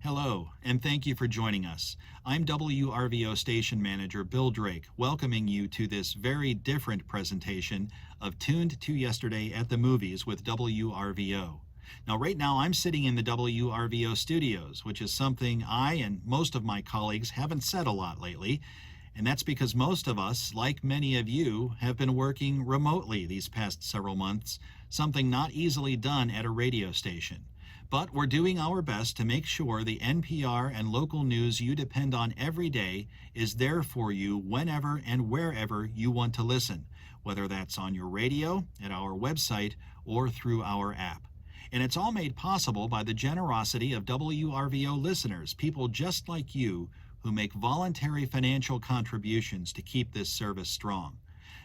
Hello, and thank you for joining us. I'm WRVO Station Manager Bill Drake, welcoming you to this very different presentation of Tuned to Yesterday at the Movies with WRVO. Now, right now, I'm sitting in the WRVO studios, which is something I and most of my colleagues haven't said a lot lately, and that's because most of us, like many of you, have been working remotely these past several months, something not easily done at a radio station. But we're doing our best to make sure the NPR and local news you depend on every day is there for you whenever and wherever you want to listen, whether that's on your radio, at our website, or through our app. And it's all made possible by the generosity of WRVO listeners, people just like you who make voluntary financial contributions to keep this service strong.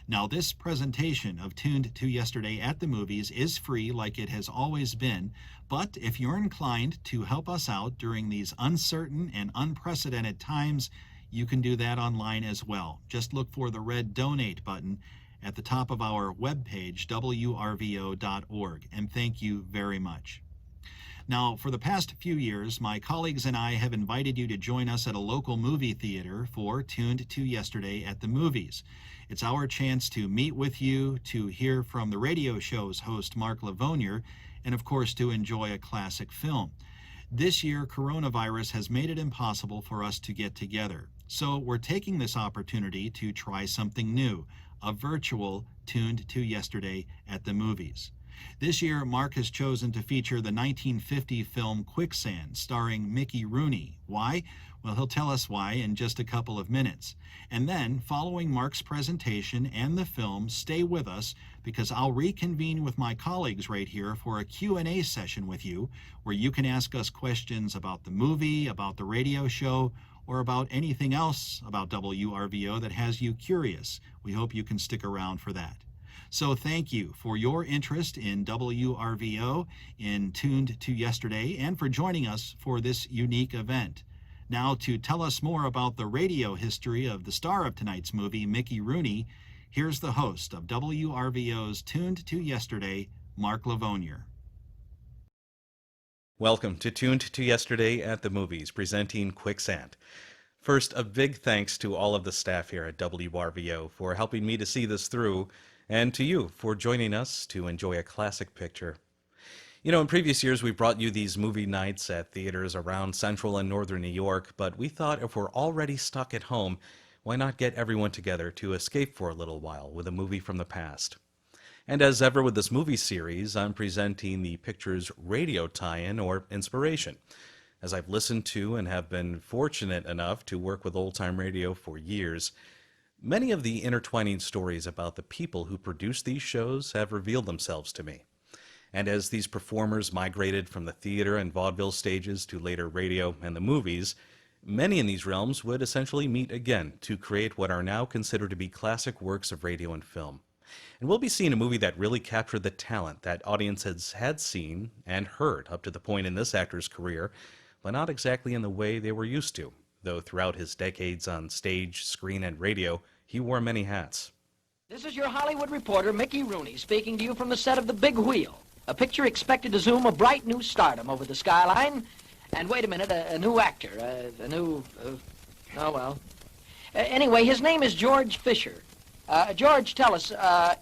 Now, this presentation of Tuned to Yesterday at the Movies is free like it has always been, but if you're inclined to help us out during these uncertain and unprecedented times, you can do that online as well. Just look for the red Donate button at the top of our webpage, wrvo.org, and thank you very much. Now, for the past few years, my colleagues and I have invited you to join us at a local movie theater for Tuned to Yesterday at the Movies. It's our chance to meet with you, to hear from the radio show's host, Mark Lavonier, and of course, to enjoy a classic film. This year, coronavirus has made it impossible for us to get together. So we're taking this opportunity to try something new, a virtual Tuned to Yesterday at the Movies. This year, Mark has chosen to feature the 1950 film Quicksand, starring Mickey Rooney. Why? Well, he'll tell us why in just a couple of minutes. And then, following Mark's presentation and the film, stay with us because I'll reconvene with my colleagues right here for a Q&A session with you where you can ask us questions about the movie, about the radio show, or about anything else about WRVO that has you curious. We hope you can stick around for that. So thank you for your interest in WRVO, in Tuned to Yesterday, and for joining us for this unique event. Now, to tell us more about the radio history of the star of tonight's movie, Mickey Rooney, here's the host of WRVO's Tuned to Yesterday, Mark Lavonier. Welcome to Tuned to Yesterday at the Movies, presenting Quicksand. First, a big thanks to all of the staff here at WRVO for helping me to see this through, and to you for joining us to enjoy a classic picture. You know, in previous years, we've brought you these movie nights at theaters around central and northern New York, but we thought if we're already stuck at home, why not get everyone together to escape for a little while with a movie from the past? And as ever with this movie series, I'm presenting the picture's radio tie-in or inspiration. As I've listened to and have been fortunate enough to work with old-time radio for years, many of the intertwining stories about the people who produce these shows have revealed themselves to me. And as these performers migrated from the theater and vaudeville stages to later radio and the movies, many in these realms would essentially meet again to create what are now considered to be classic works of radio and film. And we'll be seeing a movie that really captured the talent that audiences had seen and heard up to the point in this actor's career, but not exactly in the way they were used to, though throughout his decades on stage, screen, and radio, he wore many hats. This is your Hollywood reporter, Mickey Rooney, speaking to you from the set of The Big Wheel, a picture expected to zoom a bright new stardom over the skyline. And wait a minute, a new actor, anyway, his name is George Fisher. George, tell us,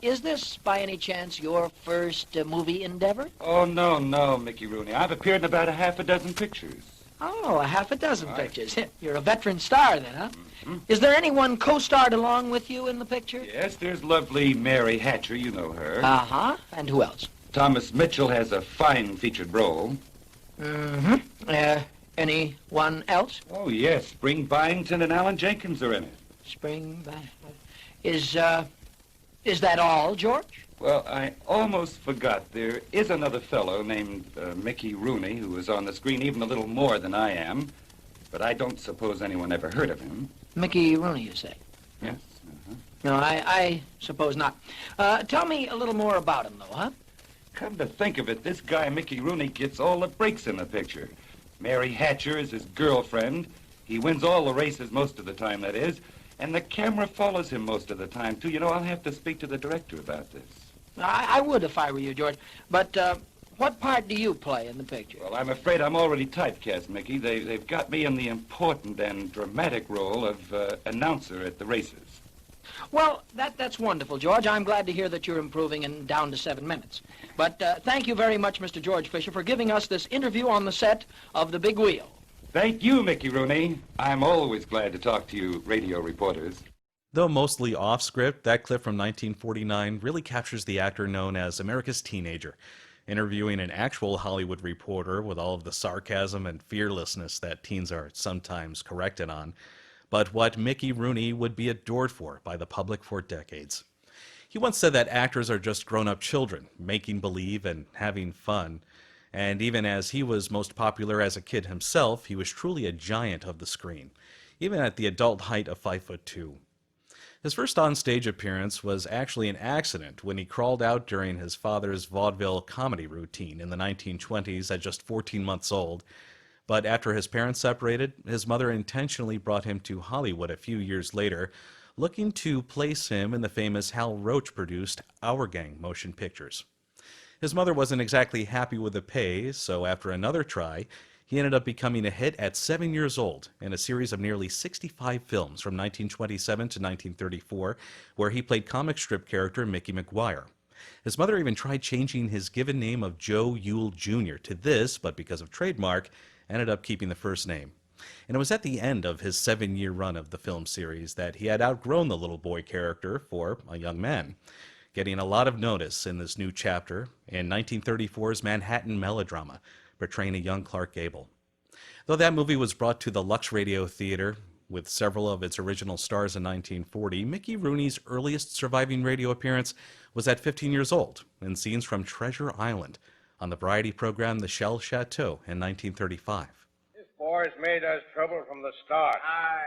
is this, by any chance, your first movie endeavor? Oh, no, Mickey Rooney. I've appeared in about a half a dozen pictures. Oh, a half a dozen pictures. You're a veteran star, then, huh? Mm-hmm. Is there anyone co-starred along with you in the picture? Yes, there's lovely Mary Hatcher, you know her. Uh-huh. And who else? Thomas Mitchell has a fine featured role. Mm-hmm. Anyone else? Oh, yes, Spring Byington and Alan Jenkins are in it. Spring by... Is that all, George? Well, I almost forgot. There is another fellow named Mickey Rooney who is on the screen even a little more than I am, but I don't suppose anyone ever heard of him. Mickey Rooney, you say? Yes. No, I suppose not. Tell me a little more about him, though, huh? Come to think of it, this guy Mickey Rooney gets all the breaks in the picture. Mary Hatcher is his girlfriend. He wins all the races most of the time, that is. And the camera follows him most of the time, too. You know, I'll have to speak to the director about this. I would if I were you, George. But what part do you play in the picture? Well, I'm afraid I'm already typecast, Mickey. They've got me in the important and dramatic role of announcer at the races. Well, that's wonderful, George. I'm glad to hear that you're improving and down to 7 minutes. But thank you very much, Mr. George Fisher, for giving us this interview on the set of The Big Wheel. Thank you, Mickey Rooney. I'm always glad to talk to you radio reporters. Though mostly off script, that clip from 1949 really captures the actor known as America's teenager, interviewing an actual Hollywood reporter with all of the sarcasm and fearlessness that teens are sometimes corrected on, but what Mickey Rooney would be adored for by the public for decades. He once said that actors are just grown-up children, making believe and having fun. And even as he was most popular as a kid himself, he was truly a giant of the screen, even at the adult height of 5'2". His first on-stage appearance was actually an accident when he crawled out during his father's vaudeville comedy routine in the 1920s at just 14 months old. But after his parents separated, his mother intentionally brought him to Hollywood a few years later, looking to place him in the famous Hal Roach-produced Our Gang motion pictures. His mother wasn't exactly happy with the pay, so after another try, he ended up becoming a hit at 7 years old in a series of nearly 65 films from 1927 to 1934, where he played comic strip character Mickey McGuire. His mother even tried changing his given name of Joe Yule Jr. to this, but because of trademark, ended up keeping the first name. And it was at the end of his 7-year run of the film series that he had outgrown the little boy character for a young man, getting a lot of notice in this new chapter in 1934's Manhattan melodrama, portraying a young Clark Gable. Though that movie was brought to the Lux Radio Theater with several of its original stars in 1940, Mickey Rooney's earliest surviving radio appearance was at 15 years old in scenes from Treasure Island on the variety program The Shell Chateau in 1935. This boy's made us trouble from the start. Aye.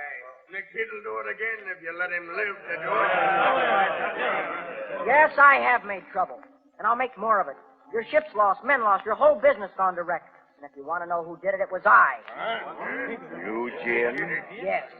Mickey'll do it again if you let him live to do it. Yes, I have made trouble, and I'll make more of it. Your ship's lost, men lost, your whole business gone to wreck. And if you want to know who did it, it was I. You, Jim? Yes.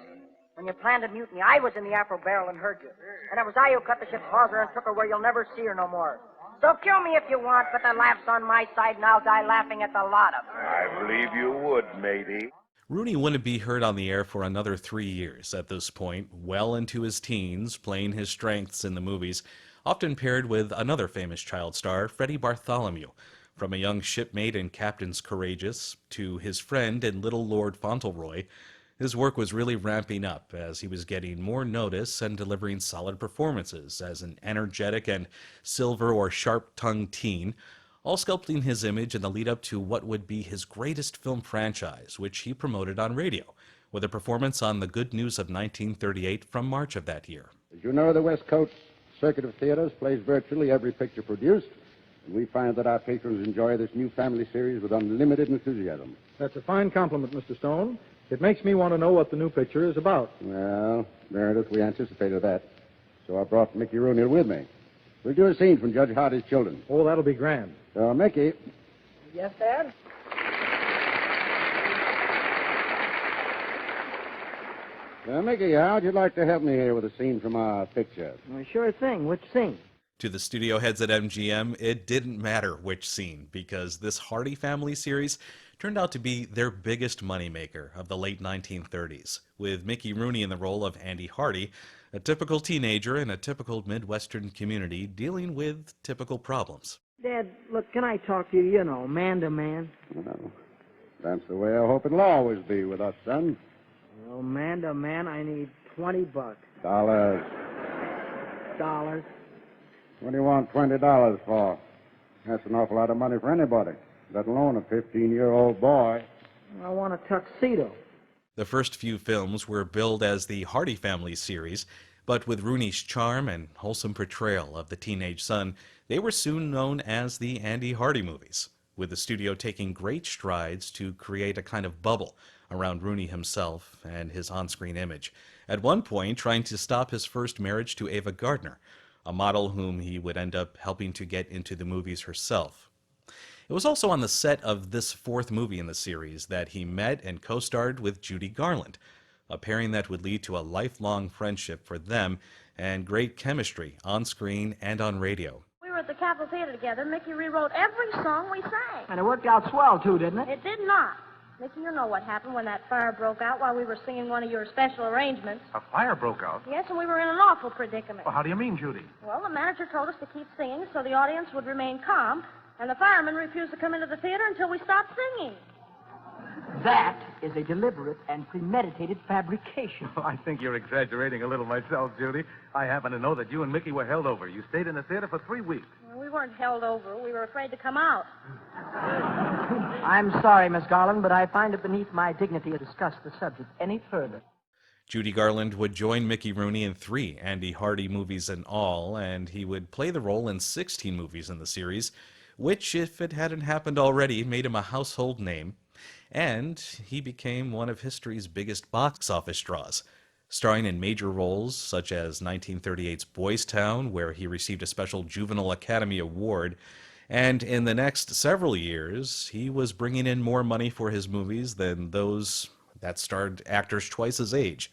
When you planned a mutiny, I was in the Afro barrel and heard you. And it was I who cut the ship's hawser and took her where you'll never see her no more. So kill me if you want, but the laugh's on my side, and I'll die laughing at the lot of them. I believe you would, matey. Rooney wouldn't be heard on the air for another 3 years at this point, well into his teens, playing his strengths in the movies, often paired with another famous child star, Freddie Bartholomew. From a young shipmate in Captain's Courageous to his friend in Little Lord Fauntleroy, his work was really ramping up as he was getting more notice and delivering solid performances as an energetic and silver or sharp-tongued teen, all sculpting his image in the lead-up to what would be his greatest film franchise, which he promoted on radio, with a performance on The Good News of 1938 from March of that year. As you know, the West Coast circuit of theaters plays virtually every picture produced, and we find that our patrons enjoy this new family series with unlimited enthusiasm. That's a fine compliment, Mr. Stone. It makes me want to know what the new picture is about. Well, Meredith, we anticipated that, so I brought Mickey Rooney with me. We'll do a scene from Judge Hardy's Children. Oh, that'll be grand. So, Mickey. Yes, Dad? Mickey, how'd you like to help me here with a scene from our picture? Well, sure thing. Which scene? To the studio heads at MGM, it didn't matter which scene, because this Hardy family series turned out to be their biggest moneymaker of the late 1930s, with Mickey Rooney in the role of Andy Hardy, a typical teenager in a typical Midwestern community dealing with typical problems. Dad, look, can I talk to you, you know, man to man? Well, that's the way I hope it'll always be with us, son. Well, man to man, I need $20. Dollars. Dollars? What do you want $20 for? That's an awful lot of money for anybody, let alone a 15-year-old boy. I want a tuxedo. The first few films were billed as the Hardy Family series, but with Rooney's charm and wholesome portrayal of the teenage son, they were soon known as the Andy Hardy movies, with the studio taking great strides to create a kind of bubble around Rooney himself and his on-screen image, at one point trying to stop his first marriage to Ava Gardner, a model whom he would end up helping to get into the movies herself. It was also on the set of this fourth movie in the series that he met and co-starred with Judy Garland, a pairing that would lead to a lifelong friendship for them and great chemistry on screen and on radio. We were put the Capitol Theater together, Mickey rewrote every song we sang. And it worked out swell, too, didn't it? It did not. Mickey, you know what happened when that fire broke out while we were singing one of your special arrangements. A fire broke out. Yes, and we were in an awful predicament. Well, how do you mean, Judy? Well, the manager told us to keep singing so the audience would remain calm, and the firemen refused to come into the theater until we stopped singing. That is a deliberate and premeditated fabrication. Well, I think you're exaggerating a little myself, Judy. I happen to know that you and Mickey were held over. You stayed in the theater for 3 weeks. Well, we weren't held over. We were afraid to come out. I'm sorry, Miss Garland, but I find it beneath my dignity to discuss the subject any further. Judy Garland would join Mickey Rooney in 3 Andy Hardy movies in all, and he would play the role in 16 movies in the series, which, if it hadn't happened already, made him a household name. And he became one of history's biggest box office draws, starring in major roles such as 1938's Boys Town, where he received a special Juvenile Academy Award, and in the next several years, he was bringing in more money for his movies than those that starred actors twice his age.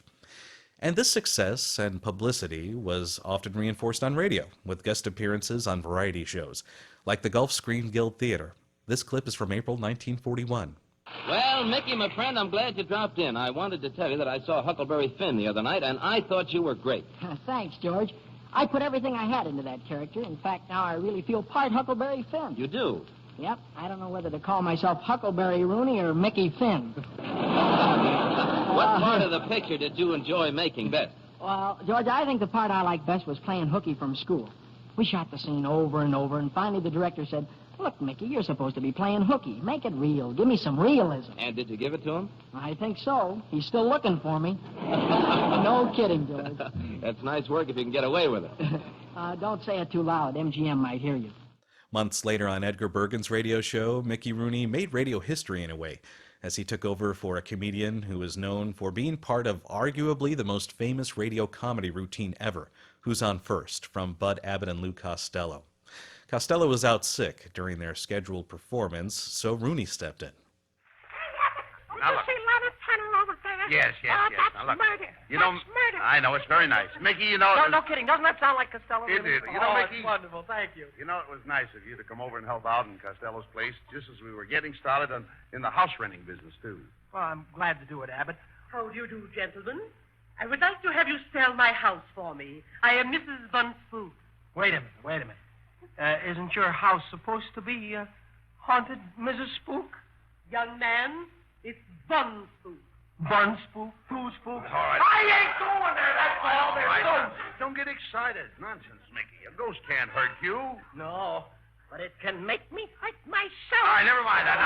And this success and publicity was often reinforced on radio, with guest appearances on variety shows, like the Gulf Screen Guild Theater. This clip is from April 1941. Well, Mickey, my friend, I'm glad you dropped in. I wanted to tell you that I saw Huckleberry Finn the other night, and I thought you were great. Thanks, George. I put everything I had into that character. In fact, now I really feel part Huckleberry Finn. You do? Yep. I don't know whether to call myself Huckleberry Rooney or Mickey Finn. What part of the picture did you enjoy making best? Well, George, I think the part I liked best was playing hooky from school. We shot the scene over and over, and finally the director said, "Look, Mickey, you're supposed to be playing hooky. Make it real. Give me some realism." And did you give it to him? I think so. He's still looking for me. No kidding, George. That's nice work if you can get away with it. Don't say it too loud. MGM might hear you. Months later on Edgar Bergen's radio show, Mickey Rooney made radio history in a way, as he took over for a comedian who is known for being part of arguably the most famous radio comedy routine ever, Who's On First, from Bud Abbott and Lou Costello. Costello was out sick during their scheduled performance, so Rooney stepped in. Now look. Yes. Now look. Murder. You know, That's murder. I know, it's very nice. Mickey, you know... No kidding. Doesn't that sound like Costello? It did. You know, Mickey... It's wonderful. Thank you. You know, it was nice of you to come over and help out in Costello's place just as we were getting started in the house-renting business, too. Well, I'm glad to do it, Abbott. How do you do, gentlemen? I would like to have you sell my house for me. I am Mrs. Von Spook. Wait a minute. Isn't your house supposed to be haunted, Mrs. Spook? Young man, it's Von Spook. Von Spook? Two Spooks? All right. I ain't going there, that's all there's Right. no... Don't get excited. Nonsense, Mickey. A ghost can't hurt you. No, but it can make me hurt myself. All right, never mind that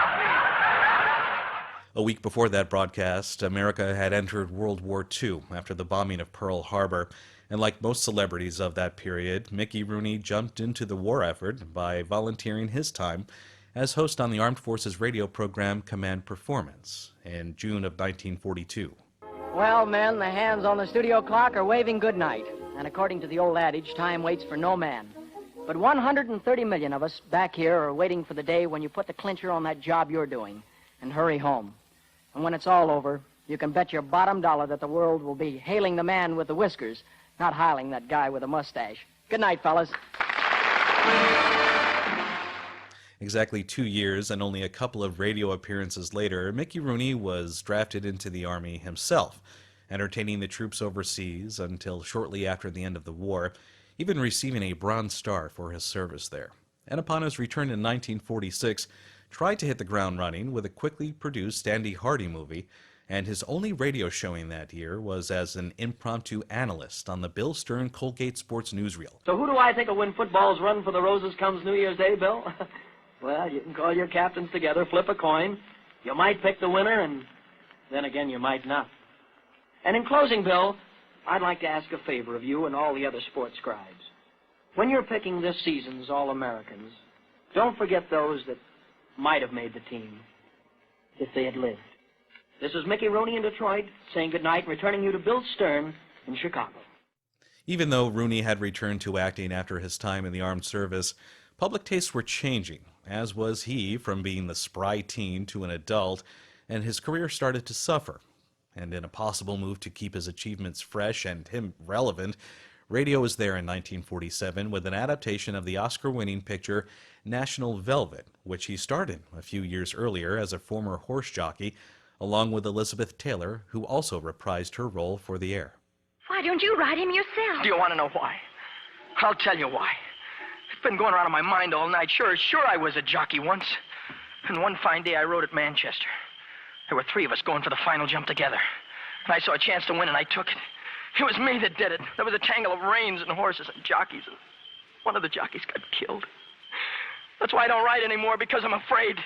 now, A week before that broadcast, America had entered World War II after the bombing of Pearl Harbor, and like most celebrities of that period, Mickey Rooney jumped into the war effort by volunteering his time as host on the Armed Forces radio program Command Performance in June of 1942. Well, men, the hands on the studio clock are waving goodnight. And according to the old adage, time waits for no man. But 130 million of us back here are waiting for the day when you put the clincher on that job you're doing and hurry home. And when it's all over, you can bet your bottom dollar that the world will be hailing the man with the whiskers, not hailing that guy with a mustache. Good night, fellas. Exactly 2 years and only a couple of radio appearances later, Mickey Rooney was drafted into the Army himself, entertaining the troops overseas until shortly after the end of the war, even receiving a Bronze Star for his service there. And upon his return in 1946, tried to hit the ground running with a quickly produced Andy Hardy movie, and his only radio showing that year was as an impromptu analyst on the Bill Stern Colgate Sports Newsreel. So who do I think will win football's Run for the Roses comes New Year's Day, Bill? Well, you can call your captains together, flip a coin. You might pick the winner, and then again, you might not. And in closing, Bill, I'd like to ask a favor of you and all the other sports scribes. When you're picking this season's All-Americans, don't forget those that might have made the team if they had lived. This is Mickey Rooney in Detroit, saying goodnight and returning you to Bill Stern in Chicago. Even though Rooney had returned to acting after his time in the armed service, public tastes were changing, as was he from being the spry teen to an adult, and his career started to suffer. And in a possible move to keep his achievements fresh and him relevant, Radio was there in 1947 with an adaptation of the Oscar-winning picture National Velvet, which he starred in a few years earlier as a former horse jockey, along with Elizabeth Taylor, who also reprised her role for the air. Why don't you ride him yourself? Do you want to know why? I'll tell you why. It's been going around in my mind all night. Sure, I was a jockey once. And one fine day I rode at Manchester. There were 3 of us going for the final jump together. And I saw a chance to win, and I took it. It was me that did it. There was a tangle of reins and horses and jockeys. And one of the jockeys got killed. That's why I don't ride anymore, because I'm afraid.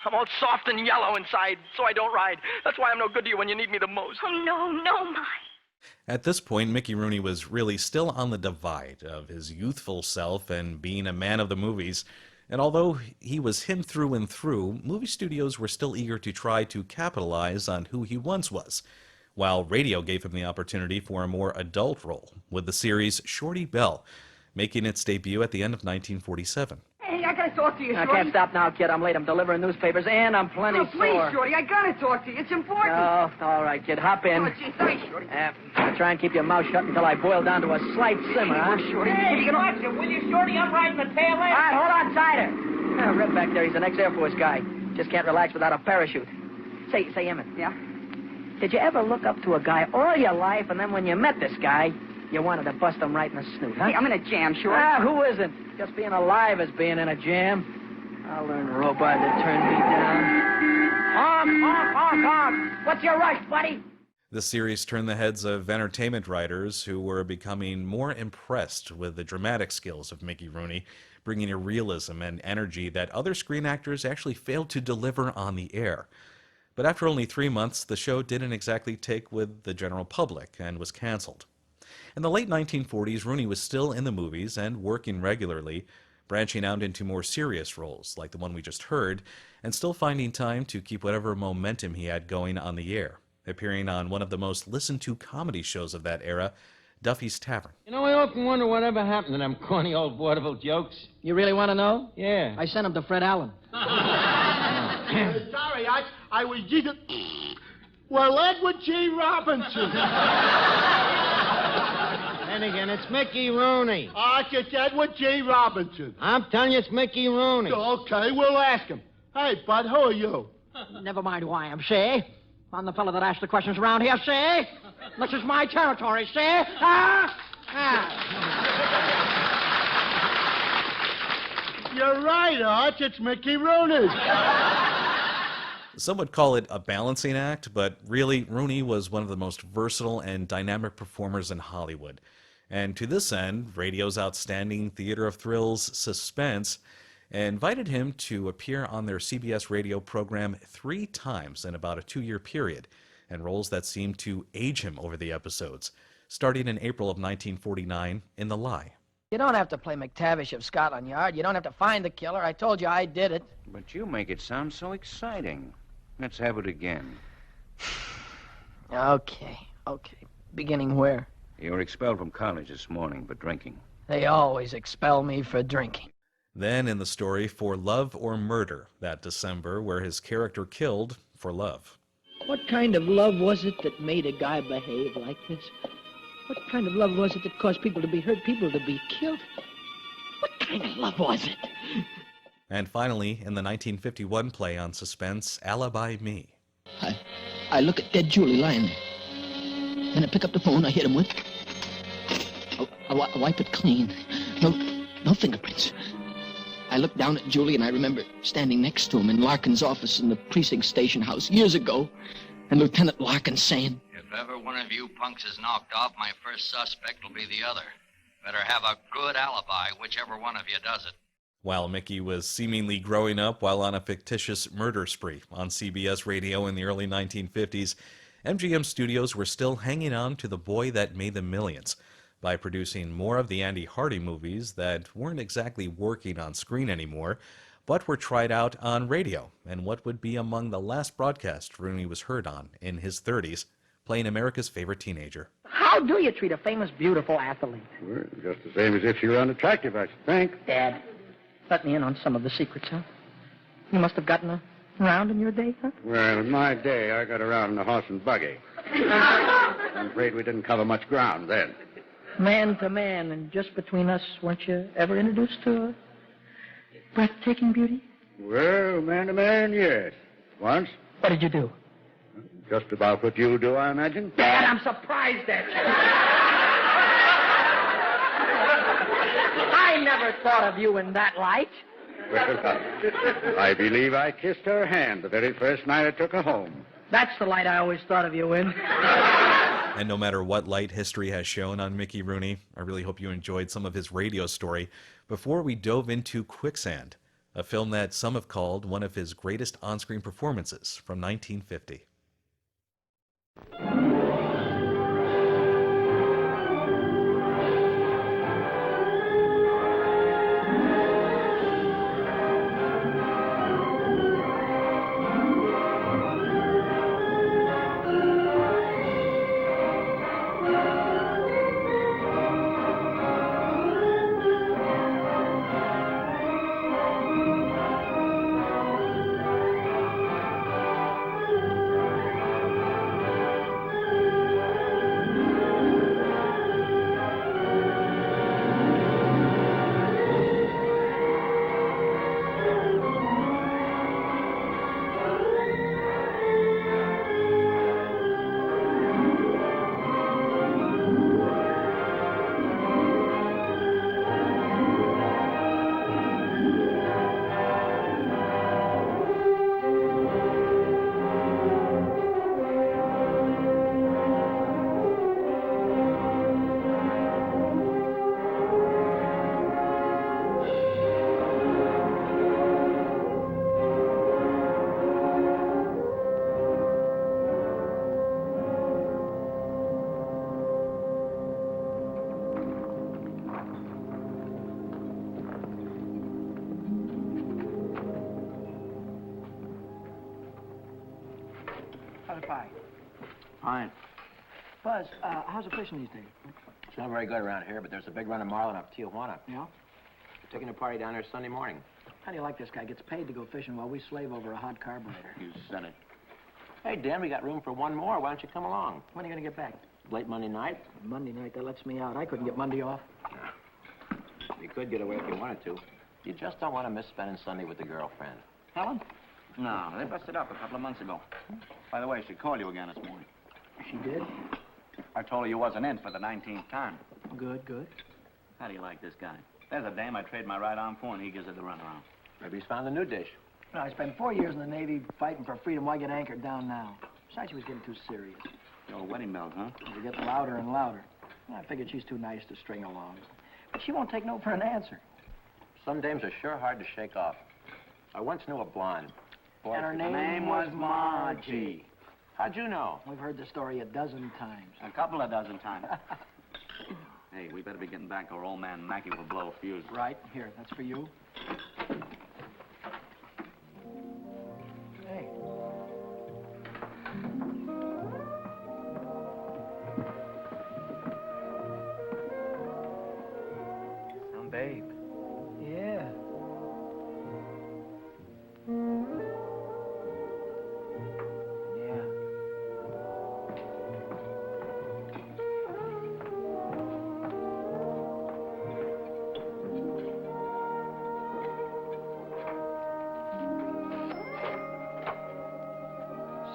I'm all soft and yellow inside, so I don't ride. That's why I'm no good to you when you need me the most. Oh, no, Mike. At this point, Mickey Rooney was really still on the divide of his youthful self and being a man of the movies. And although he was him through and through, movie studios were still eager to try to capitalize on who he once was, while radio gave him the opportunity for a more adult role, with the series Shorty Bell, making its debut at the end of 1947. Hey, I gotta talk to you, I Shorty. can't stop now, kid. I'm late. I'm delivering newspapers, and I'm plenty Oh, please, sore. Shorty, I gotta talk to you. It's important. Oh, all right, kid. Hop in. Oh, gee, thanks, Shorty. Try and keep your mouth shut until I boil down to a slight simmer, huh? Shorty, Hey, watch it, will you, Shorty? I'm riding the tail end. All right, hold on tighter. Red back there, he's an ex-Air Force guy. Just can't relax without a parachute. Say, Emmett. Yeah? Did you ever look up to a guy all your life, and then when you met this guy, you wanted to bust him right in the snoot, huh? Hey, I'm in a jam, Shorty. Who isn't? Just being alive is being in a jam. I'll learn robot to turn me down. Honk. What's your rush, buddy? The series turned the heads of entertainment writers who were becoming more impressed with the dramatic skills of Mickey Rooney, bringing a realism and energy that other screen actors actually failed to deliver on the air. But after only 3 months, the show didn't exactly take with the general public and was canceled. In the late 1940s, Rooney was still in the movies and working regularly, branching out into more serious roles like the one we just heard, and still finding time to keep whatever momentum he had going on the air, appearing on one of the most listened-to comedy shows of that era, Duffy's Tavern. You know, I often wonder whatever happened to them corny old vaudeville jokes. You really want to know? Yeah. I sent him to Fred Allen. Sorry, I was just... Well, Edward G. Robinson. Then again, it's Mickey Rooney. It's Edward G. Robinson. I'm telling you, it's Mickey Rooney. Okay, we'll ask him. Hey, bud, who are you? Never mind who I am, see? I'm the fellow that asks the questions around here, see? This is my territory, see? You're right, Arch. It's Mickey Rooney. Some would call it a balancing act, but really, Rooney was one of the most versatile and dynamic performers in Hollywood. And to this end, radio's outstanding theater of thrills, Suspense, invited him to appear on their CBS radio program 3 times in about a 2-year period, and roles that seemed to age him over the episodes, starting in April of 1949 in The Lie. You don't have to play McTavish of Scotland Yard. You don't have to find the killer. I told you I did it. But you make it sound so exciting. Let's have it again. Okay. Beginning where? You were expelled from college this morning for drinking. They always expel me for drinking. Then in the story For Love or Murder that December, where his character killed for love. What kind of love was it that made a guy behave like this? What kind of love was it that caused people to be hurt, people to be killed? What kind of love was it? And finally, in the 1951 play on Suspense, Alibi Me. I look at dead Julie lying there. Then I pick up the phone I hit him with. I wipe it clean. No fingerprints. I look down at Julie and I remember standing next to him in Larkin's office in the precinct station house years ago, and Lieutenant Larkin saying, "If ever one of you punks is knocked off, my first suspect will be the other. Better have a good alibi, whichever one of you does it." While Mickey was seemingly growing up while on a fictitious murder spree on CBS radio in the early 1950s, MGM Studios were still hanging on to the boy that made them millions by producing more of the Andy Hardy movies that weren't exactly working on screen anymore, but were tried out on radio, and what would be among the last broadcasts Rooney was heard on in his 30s, playing America's favorite teenager. How do you treat a famous, beautiful athlete? Well, just the same as if she were unattractive, I should think. Dad, let me in on some of the secrets, huh? You must have gotten around in your day, huh? Well, in my day, I got around in a horse and buggy. I'm afraid we didn't cover much ground then. Man to man, and just between us, weren't you ever introduced to a breathtaking beauty? Well, man to man, yes. Once. What did you do? Just about what you do, I imagine. Dad, I'm surprised at you. I never thought of you in that light. Well, I believe I kissed her hand the very first night I took her home. That's the light I always thought of you in. And no matter what light history has shown on Mickey Rooney, I really hope you enjoyed some of his radio story before we dove into Quicksand, a film that some have called one of his greatest on-screen performances from 1950. How's the pie? Fine. Buzz, how's the fishing these days? It's not very good around here, but there's a big run of marlin up Tijuana. Yeah? We're taking a party down there Sunday morning. How do you like this guy? Gets paid to go fishing while we slave over a hot carburetor. You said it. Hey, Dan, we got room for one more. Why don't you come along? When are you going to get back? Late Monday night? Monday night, that lets me out. I couldn't get Monday off. You could get away if you wanted to. You just don't want to miss spending Sunday with the girlfriend. Helen? No, they busted up a couple of months ago. By the way, she called you again this morning. She did? I told her you wasn't in for the 19th time. Good, good. How do you like this guy? There's a dame I trade my right arm for, and he gives her the runaround. Maybe he's found a new dish. No, I spent 4 years in the Navy fighting for freedom. Why get anchored down now? Besides, she was getting too serious. The old wedding bells, huh? They get louder and louder. I figured she's too nice to string along. But she won't take no for an answer. Some dames are sure hard to shake off. I once knew a blonde. Boy, And her the name was Margie. How'd you know? We've heard the story a dozen times. A couple of dozen times. Hey, we better be getting back or old man Mackey will blow a fuse. Right. Here, that's for you. Hey. Some babe. Yeah.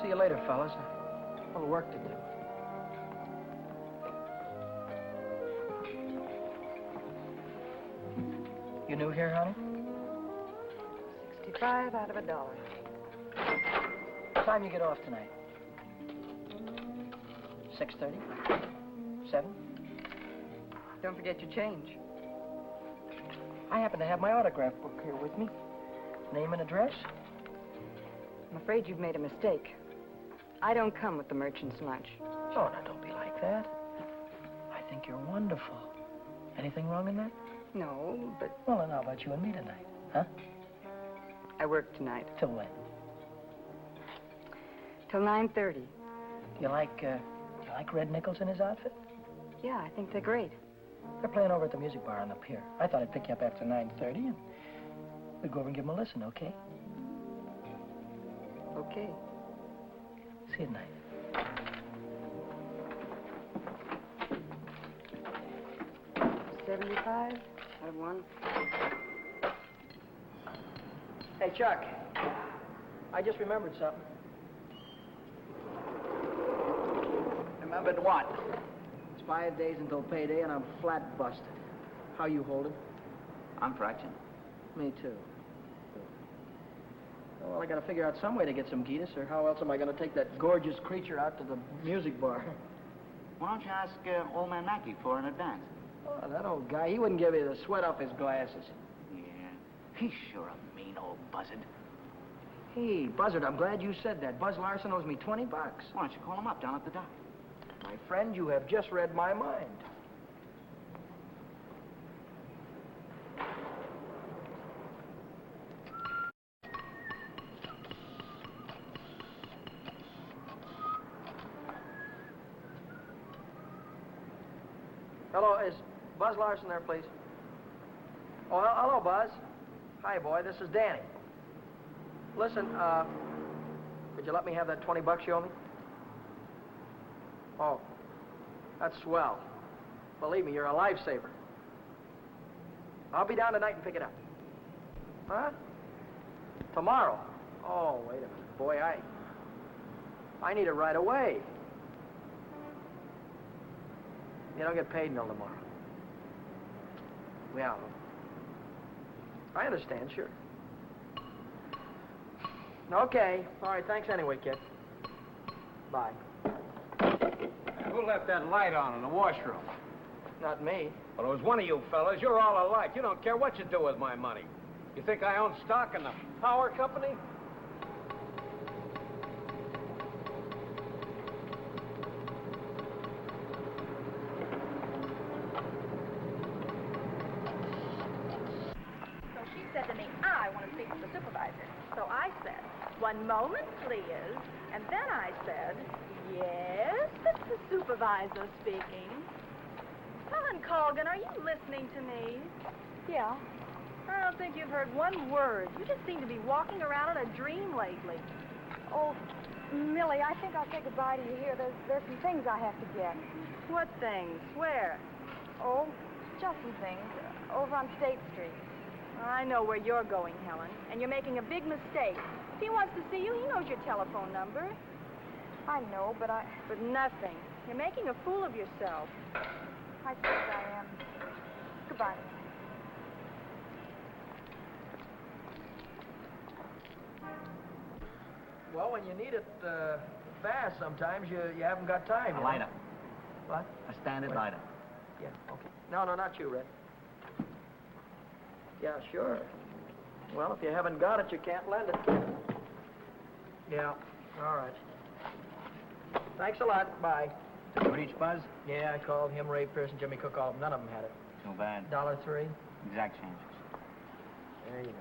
See you later, fellas. A little work to do. You new here, honey? 65 out of $1. What time you get off tonight? 6:30? 7? Don't forget your change. I happen to have my autograph book here with me. Name and address? I'm afraid you've made a mistake. I don't come with the merchant's lunch. Oh, now don't be like that. I think you're wonderful. Anything wrong in that? No, but... Well, then how about you and me tonight, huh? I work tonight. Till when? Till 9:30. You like Red Nichols in his outfit? Yeah, I think they're great. They're playing over at the music bar on the pier. I thought I'd pick you up after 9:30 and we'd go over and give them a listen, okay? Okay. See you tonight. 75 out of 1. Hey, Chuck. I just remembered something. Remembered what? It's 5 days until payday, and I'm flat busted. How you holding? I'm fractured. Me too. Well, I gotta figure out some way to get some Guinness, or how else am I gonna take that gorgeous creature out to the music bar? Why don't you ask old man Mackey for an advance? Oh, that old guy, he wouldn't give you the sweat off his glasses. Yeah, he's sure a mean old buzzard. Hey, Buzzard, I'm glad you said that. Buzz Larson owes me $20. Why don't you call him up down at the dock? My friend, you have just read my mind. Hello, is Buzz Larson there, please? Oh, hello, Buzz. Hi, boy, this is Danny. Listen, could you let me have that $20 you owe me? Oh, that's swell. Believe me, you're a lifesaver. I'll be down tonight and pick it up. Huh? Tomorrow? Oh, wait a minute. Boy, I need it right away. You don't get paid until tomorrow. Yeah. I understand, sure. Okay. All right, thanks anyway, kid. Bye. Who left that light on in the washroom? Not me. Well, it was one of you fellas. You're all alike. You don't care what you do with my money. You think I own stock in the power company? So she said to me, I want to speak with the supervisor. So I said, 1 moment, please. And then I said, yes, it's the supervisor speaking. Helen Colgan, are you listening to me? Yeah. I don't think you've heard one word. You just seem to be walking around in a dream lately. Oh, Millie, I think I'll say goodbye to you here. There's some things I have to get. What things? Where? Oh, just some things. Over on State Street. I know where you're going, Helen, and you're making a big mistake. If he wants to see you, he knows your telephone number. I know, but But nothing. You're making a fool of yourself. I suppose I am. Goodbye. Well, when you need it fast, sometimes you haven't got time. A lighter. What? A standard lighter. Yeah, okay. No, not you, Red. Yeah, sure. Well, if you haven't got it, you can't lend it. Yeah, all right. Thanks a lot. Bye. Did you reach Buzz? Yeah, I called him, Ray Pearson, Jimmy Cook, all of them. None of them had it. Too bad. $1.03? Exact changes. There you go.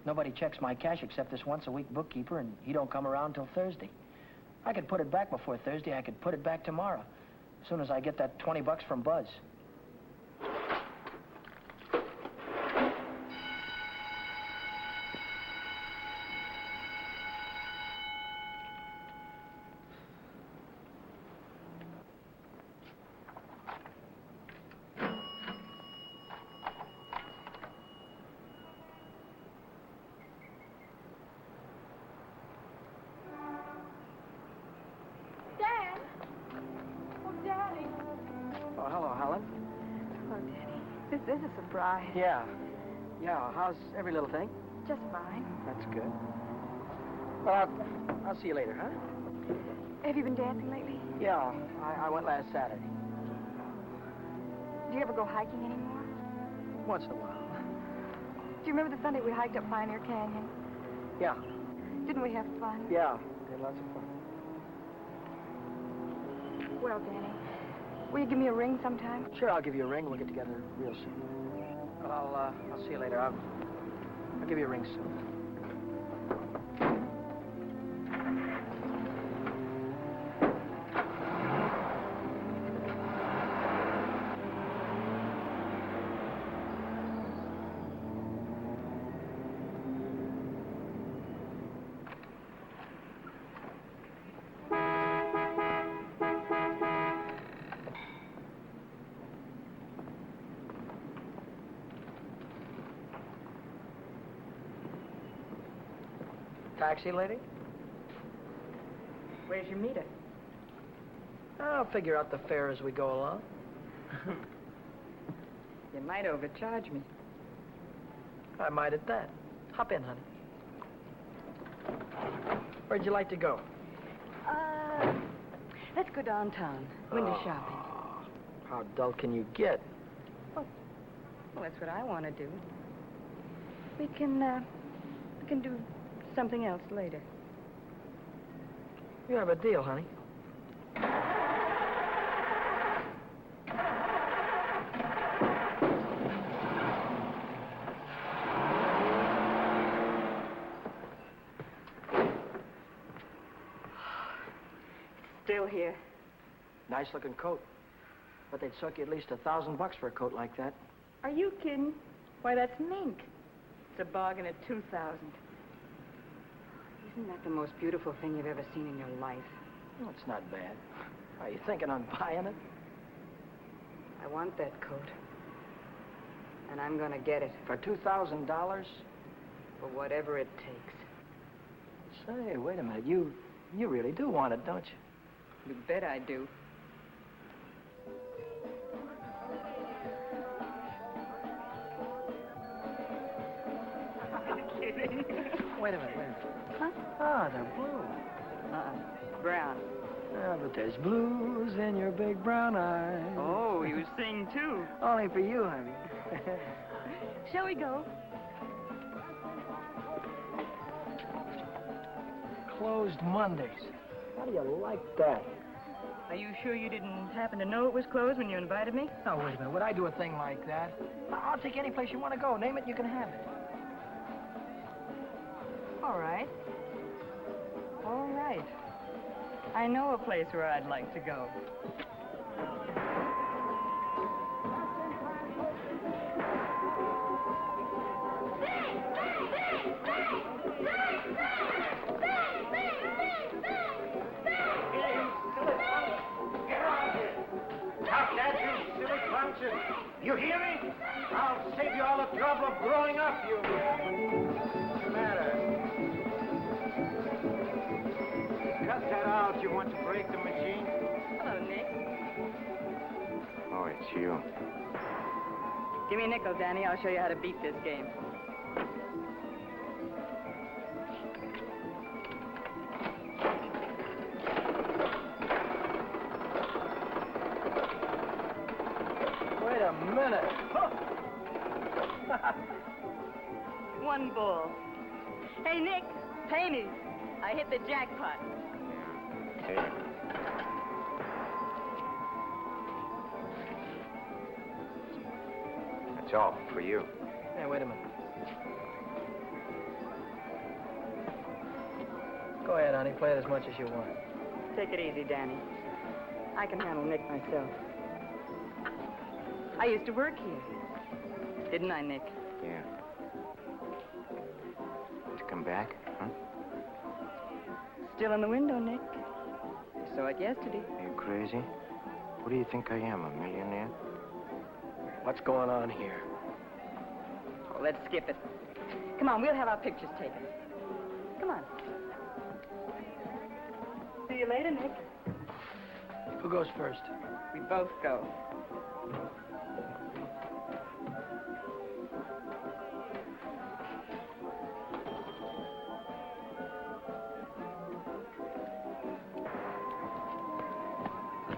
Nobody checks my cash except this once-a-week bookkeeper, and he don't come around till Thursday. I could put it back before Thursday. I could put it back tomorrow, as soon as I get that $20 from Buzz. Oh, hello, Helen. Hello, Danny. This is a surprise. Yeah. Yeah, how's every little thing? Just fine. That's good. Well, I'll see you later, huh? Have you been dancing lately? Yeah, I went last Saturday. Do you ever go hiking anymore? Once in a while. Do you remember the Sunday we hiked up Pioneer Canyon? Yeah. Didn't we have fun? Yeah, we had lots of fun. Well, Danny, will you give me a ring sometime? Sure, I'll give you a ring. We'll get together real soon. Well, I'll see you later. I'll give you a ring soon. Taxi lady? Where's your meter? I'll figure out the fare as we go along. You might overcharge me. I might at that. Hop in, honey. Where'd you like to go? Let's go downtown. Window shopping. How dull can you get? Well, that's what I want to do. We can do something else later. You have a deal, honey. Still here. Nice looking coat. But they'd suck you at least $1,000 for a coat like that. Are you kidding? Why, that's mink. It's a bargain at $2,000. Isn't that the most beautiful thing you've ever seen in your life? Well, it's not bad. Are you thinking on buying it? I want that coat. And I'm gonna get it. For $2,000? For whatever it takes. Say, wait a minute. You really do want it, don't you? You bet I do. Wait a minute. Huh? Ah, they're blue. Brown. Yeah, but there's blues in your big brown eyes. Oh, you sing too. Only for you, honey. Shall we go? Closed Mondays. How do you like that? Are you sure you didn't happen to know it was closed when you invited me? Now, wait a minute. Would I do a thing like that? I'll take any place you want to go. Name it, you can have it. All right. All right. I know a place where I'd like to go. You hear me? I'll save you all the trouble of growing up, you... What's the matter? Cut that out. You want to break the machine? Hello, Nick. Oh, it's you. Give me a nickel, Danny. I'll show you how to beat this game. Wait a minute. One bull. Hey, Nick, pay me. I hit the jackpot. Hey. That's all for you. Hey, wait a minute. Go ahead, honey. Play it as much as you want. Take it easy, Danny. I can handle Nick myself. I used to work here. Didn't I, Nick? Yeah. To come back, huh? Still in the window, Nick. I saw it yesterday. Are you crazy? What do you think I am, a millionaire? What's going on here? Oh, let's skip it. Come on, we'll have our pictures taken. Come on. See you later, Nick. Who goes first? We both go.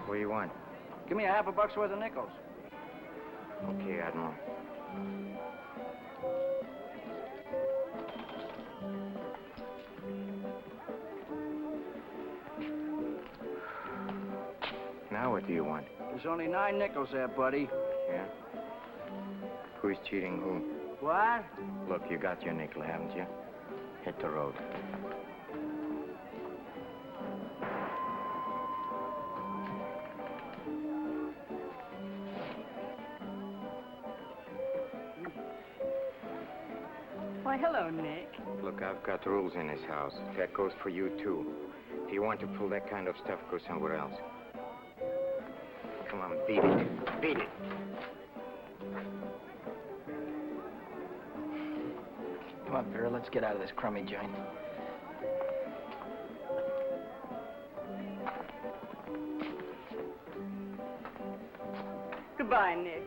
What do you want? Give me $50 worth of nickels. Okay, Admiral. Now what do you want? There's only 9 nickels there, buddy. Yeah? Who's cheating who? What? Look, you got your nickel, haven't you? Hit the road. Why, hello, Nick. Look, I've got rules in this house. That goes for you, too. If you want to pull that kind of stuff, go somewhere else. Come on, beat it. Beat it. Come on, Vera, let's get out of this crummy joint. Goodbye, Nick.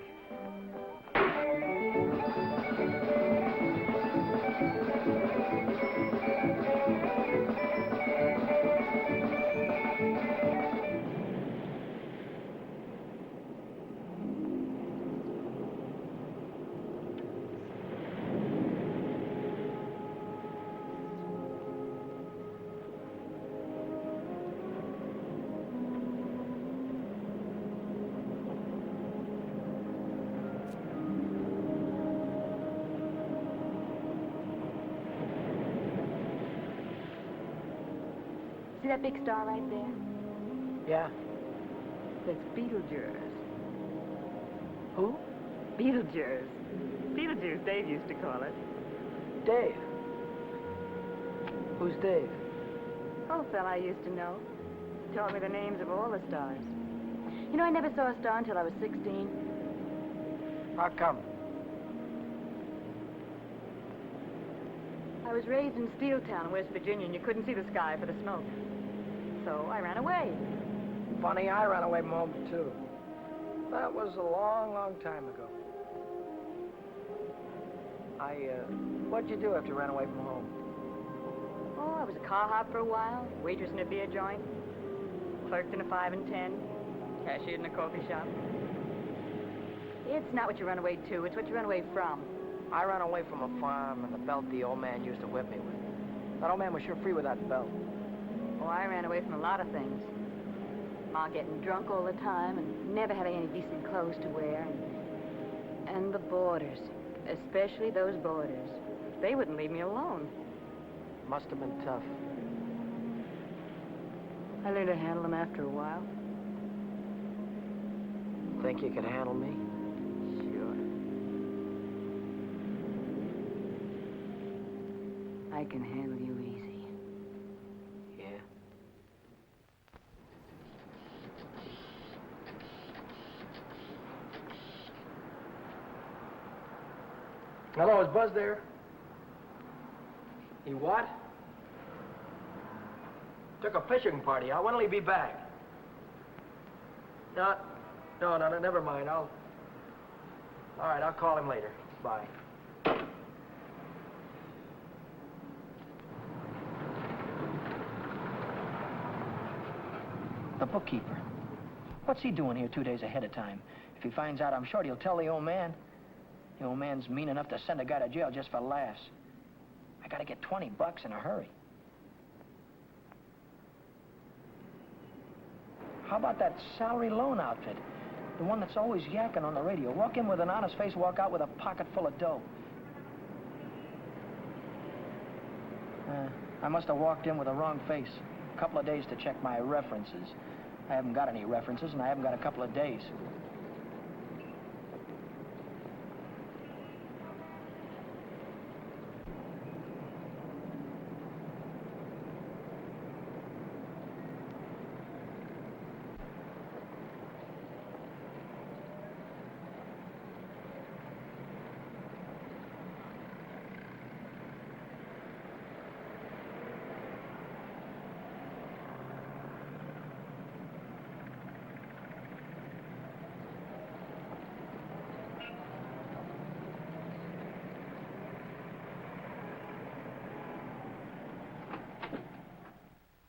See that big star right there? Yeah. That's Beetlejuice. Who? Beetlejuice. Beetlejuice, Dave used to call it. Dave. Who's Dave? Old fella I used to know. Taught me the names of all the stars. You know, I never saw a star until I was 16. How come? I was raised in Steeltown, West Virginia, and you couldn't see the sky for the smoke. So I ran away. Funny, I ran away from home, too. That was a long, long time ago. What'd you do after you ran away from home? Oh, I was a car hop for a while, waitress in a beer joint, clerked in a 5 and 10, cashiered in a coffee shop. It's not what you run away to, it's what you run away from. I ran away from a farm and the belt the old man used to whip me with. That old man was sure free with that belt. Oh, I ran away from a lot of things. Ma getting drunk all the time and never having any decent clothes to wear. And the boarders, especially those boarders. They wouldn't leave me alone. Must have been tough. I learned to handle them after a while. Think you could handle me? Sure. I can handle you easy. Yeah. Hello, is Buzz there? He what? Took a fishing party. When'll he be back? No, never mind. All right, I'll call him later. Bye. The bookkeeper. What's he doing here 2 days ahead of time? If he finds out, I'm sure he'll tell the old man. The old man's mean enough to send a guy to jail just for laughs. I gotta get $20 in a hurry. How about that salary loan outfit? The one that's always yakking on the radio. Walk in with an honest face, walk out with a pocket full of dough. I must have walked in with the wrong face. A couple of days to check my references. I haven't got any references, and I haven't got a couple of days.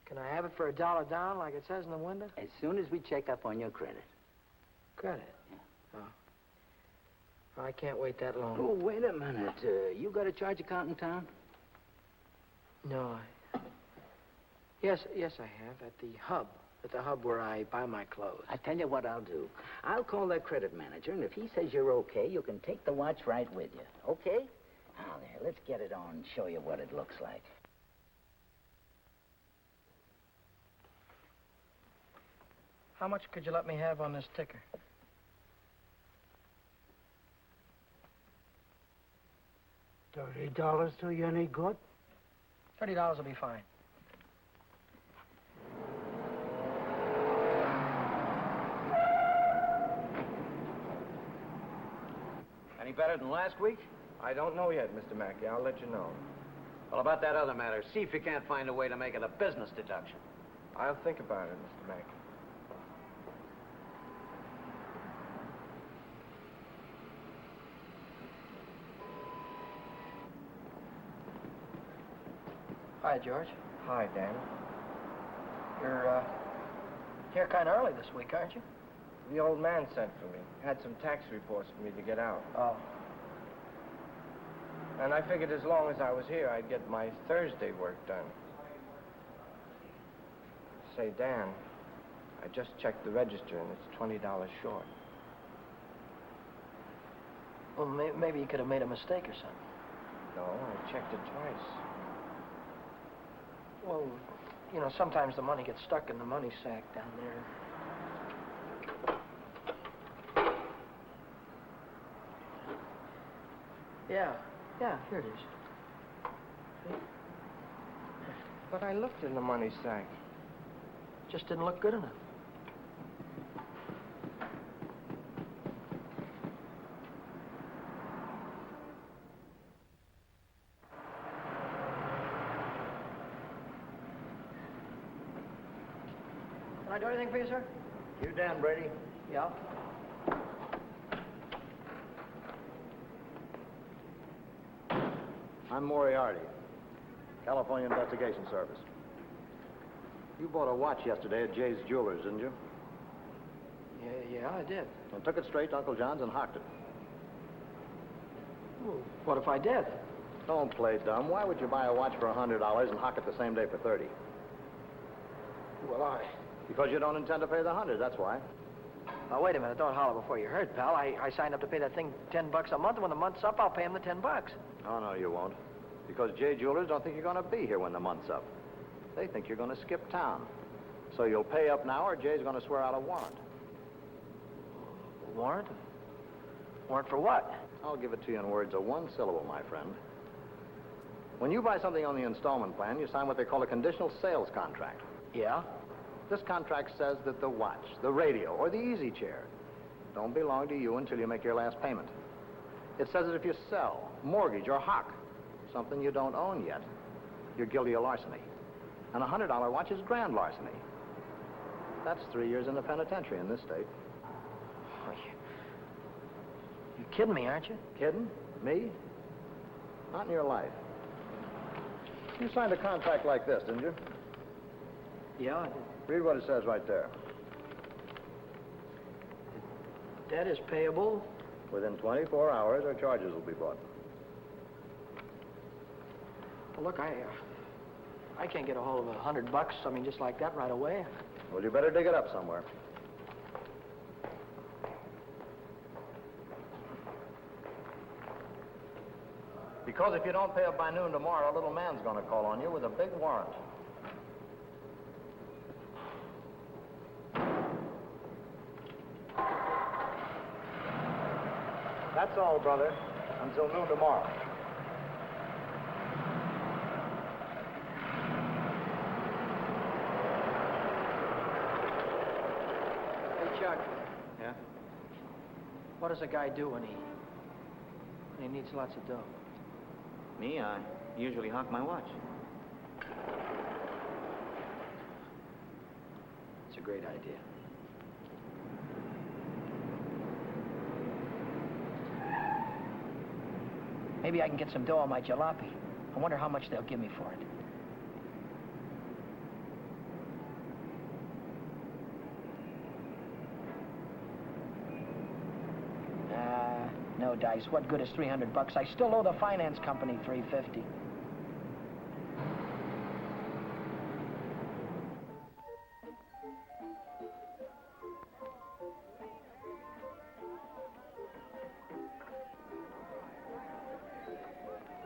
Can I have it for $1 down, like it says in the window? As soon as we check up on your credit. Credit? Yeah. Oh. I can't wait that long. Oh, wait a minute. You got a charge account in town? No, Yes, I have, at the hub. At the hub where I buy my clothes. I tell you what I'll do. I'll call that credit manager, and if he says you're okay, you can take the watch right with you. Okay? Now, there, let's get it on and show you what it looks like. How much could you let me have on this ticker? $30 do you any good? $30 will be fine. Any better than last week? I don't know yet, Mr. Mackey. I'll let you know. Well, about that other matter, see if you can't find a way to make it a business deduction. I'll think about it, Mr. Mackey. Hi, George. Hi, Dan. You're here kind of early this week, aren't you? The old man sent for me. Had some tax reports for me to get out. Oh. And I figured as long as I was here, I'd get my Thursday work done. Say, Dan, I just checked the register and it's $20 short. Well, maybe you could have made a mistake or something. No, I checked it twice. Well, you know, sometimes the money gets stuck in the money sack down there. Yeah, here it is. See? But I looked in the money sack. Just didn't look good enough. Can I do anything for you, sir? You Dan Brady? Yeah. I'm Moriarty, California Investigation Service. You bought a watch yesterday at Jay's Jewelers, didn't you? Yeah, I did. And took it straight to Uncle John's and hocked it. Well, what if I did? Don't play dumb. Why would you buy a watch for $100 and hock it the same day for $30? Well, Because you don't intend to pay the $100, that's why. Now, wait a minute. Don't holler before you hurt, pal. I signed up to pay that thing $10 a month, and when the month's up, I'll pay him the $10. Oh, no, you won't. Because Jay Jewelers don't think you're going to be here when the month's up. They think you're going to skip town. So you'll pay up now, or Jay's going to swear out a warrant. Warrant? Warrant for what? I'll give it to you in words of one syllable, my friend. When you buy something on the installment plan, you sign what they call a conditional sales contract. Yeah? This contract says that the watch, the radio, or the easy chair don't belong to you until you make your last payment. It says that if you sell, mortgage, or hock something you don't own yet, you're guilty of larceny. And a $100 watch is grand larceny. That's 3 years in the penitentiary in this state. Oh, you're kidding me, aren't you? Kidding? Me? Not in your life. You signed a contract like this, didn't you? Yeah, I did. Read what it says right there. Debt is payable. Within 24 hours, or charges will be brought. Well, look, I can't get a hold of $100, I mean, just like that right away. Well, you better dig it up somewhere. Because if you don't pay up by noon tomorrow, a little man's going to call on you with a big warrant. That's all, brother. Until noon tomorrow. Hey, Chuck, Yeah? what does a guy do when he needs lots of dough? Me, I usually hock my watch. It's a great idea. Maybe I can get some dough on my jalopy. I wonder how much they'll give me for it. No dice. What good is $300? I still owe the finance company $350.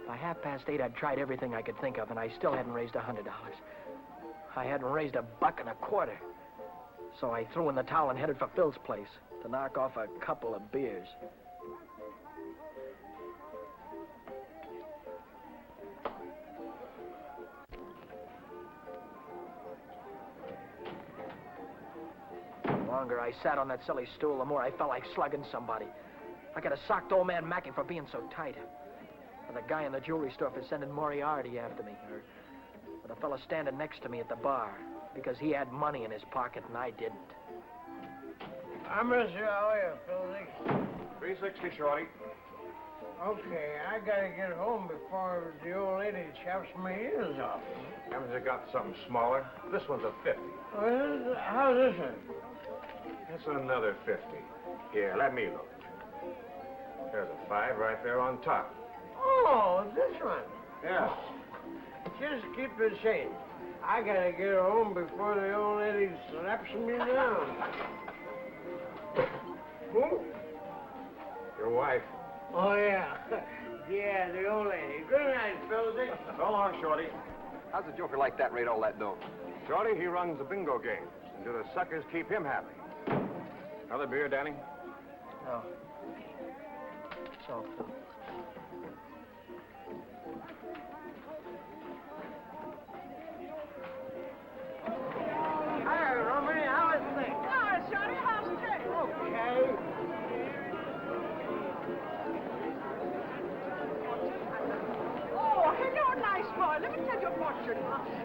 By 8:30, I'd tried everything I could think of, and I still hadn't raised $100. I hadn't raised $1.25. So I threw in the towel and headed for Phil's place to knock off a couple of beers. The longer I sat on that silly stool, the more I felt like slugging somebody. I could have socked old man Mackey for being so tight. Or the guy in the jewelry store for sending Moriarty after me. Or the fella standing next to me at the bar because he had money in his pocket and I didn't. I'm Mr. How are you, Philly? 360, Shorty. Okay, I gotta get home before the old lady chops my ears off. Haven't you got something smaller? This one's a 50. How's this one? That's another 50. Here, let me look. There's a 5 right there on top. Oh, this one. Yeah. Just keep the change. I gotta get home before the old lady slaps me down. Who? Your wife. Oh, yeah. Yeah, the old lady. Good night, fellas. So long, Shorty. How's a joker like that rate all that dough? Shorty, he runs the bingo games. And do the suckers keep him happy? Another beer, Danny? No. So. Hi, Romney. How is things? Hi, Shorty. How's it going? Okay. Oh, hello, nice boy. Let me tell you a fortune.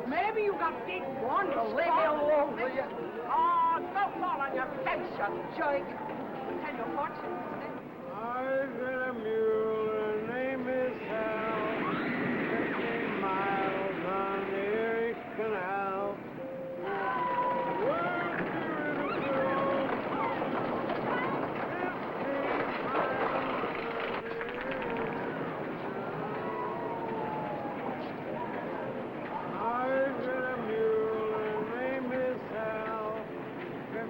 Maybe you got big ones. Leave me alone, will you? Oh, don't fall on your face, you jerk. Tell you a fortune. I've got a mule. Her name is Hal. 50 miles on the Erie Canal. I've got a mule. Her name is Hal. 50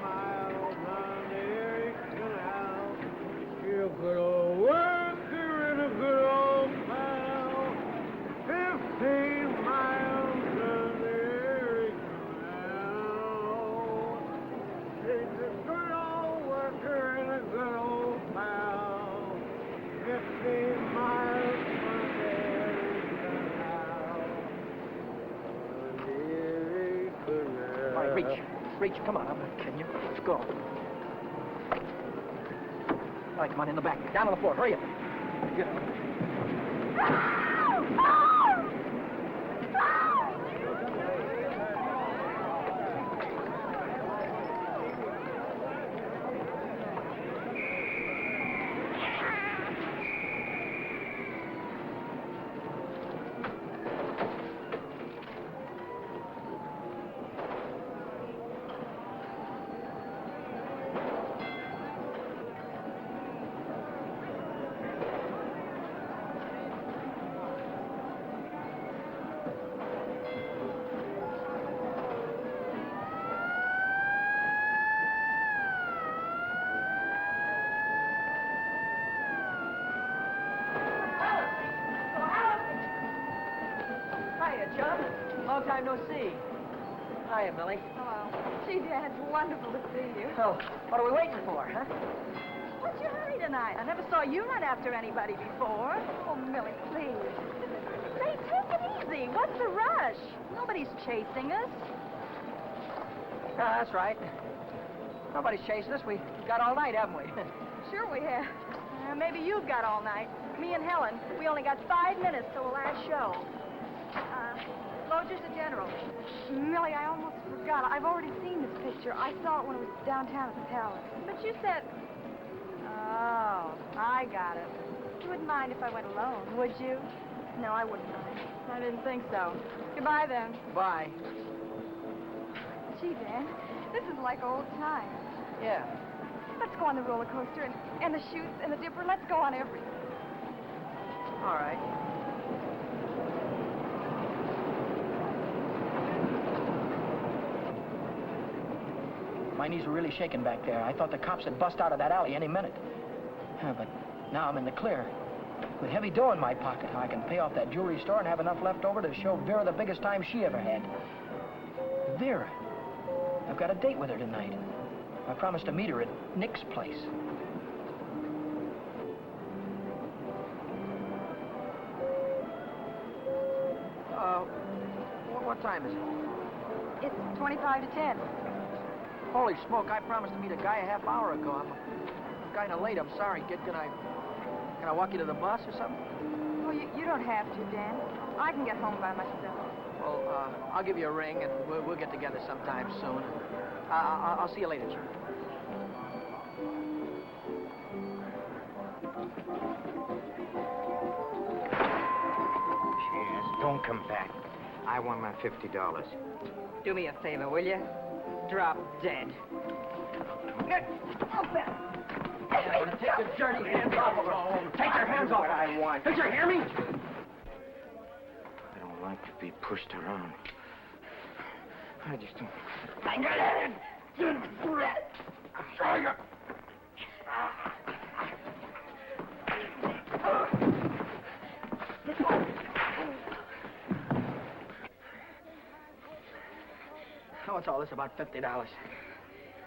miles on the Erie Canal. She's a good old worker and a good old pal. 15 miles on the Erie Canal. She's a good old worker and a good old pal. 15 miles from the Erie Canal. On the Erie Canal. All right, reach. Reach, come on, I'm not kidding you. Let's go. All right, come on, in the back. Down on the floor, hurry up. Get Hiya, Chum. Long time no see. Hiya, Millie. Oh, gee, Dan, it's wonderful to see you. So, what are we waiting for, huh? What's your hurry tonight? I never saw you run after anybody before. Oh, Millie, please. Say, take it easy. What's the rush? Nobody's chasing us. That's right. Nobody's chasing us. We've got all night, haven't we? Sure we have. Maybe you've got all night. Me and Helen, we only got 5 minutes till the last show. Lodger's the general. Millie, I almost forgot. I've already seen this picture. I saw it when it was downtown at the Palace. But you said... Oh, I got it. You wouldn't mind if I went alone, would you? No, I wouldn't mind. I didn't think so. Goodbye, then. Bye. Gee, Dan, this is like old times. Yeah. Let's go on the roller coaster and the chutes and the dipper. Let's go on everything. All right. My knees were really shaking back there. I thought the cops had bust out of that alley any minute. But now I'm in the clear. With heavy dough in my pocket, I can pay off that jewelry store and have enough left over to show Vera the biggest time she ever had. Vera. I've got a date with her tonight. I promised to meet her at Nick's place. What time is it? It's 25 to 10. Holy smoke, I promised to meet a guy a half hour ago. I'm kind of late. I'm sorry, kid. Can I walk you to the bus or something? Well, you don't have to, Dan. I can get home by myself. Well, I'll give you a ring, and we'll get together sometime soon. I'll see you later, Jim. come back. I want my $50. Do me a favor, will you? Drop dead. Take your dirty hands off of her. Take your hands off. I want. Did you hear me? I don't like to be pushed around. I just don't. What's all this about $50?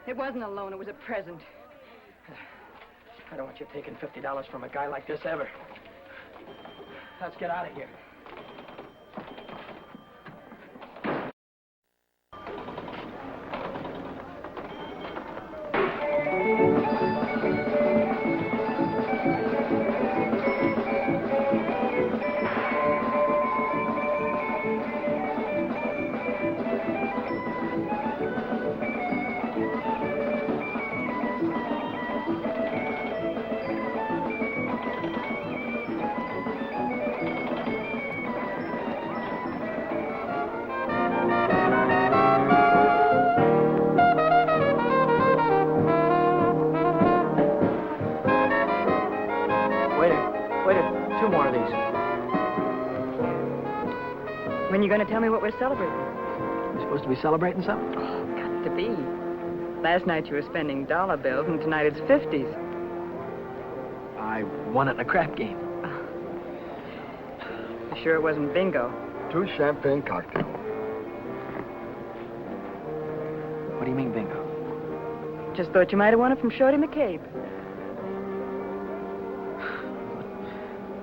It wasn't a loan, it was a present. I don't want you taking $50 from a guy like this ever. Let's get out of here. Two more of these. When you going to tell me what we're celebrating? You're supposed to be celebrating something? Got to be. Last night you were spending dollar bills, and tonight it's 50s. I won it in a crap game. You sure it wasn't bingo? 2 champagne cocktails. What do you mean, bingo? Just thought you might have won it from Shorty McCabe.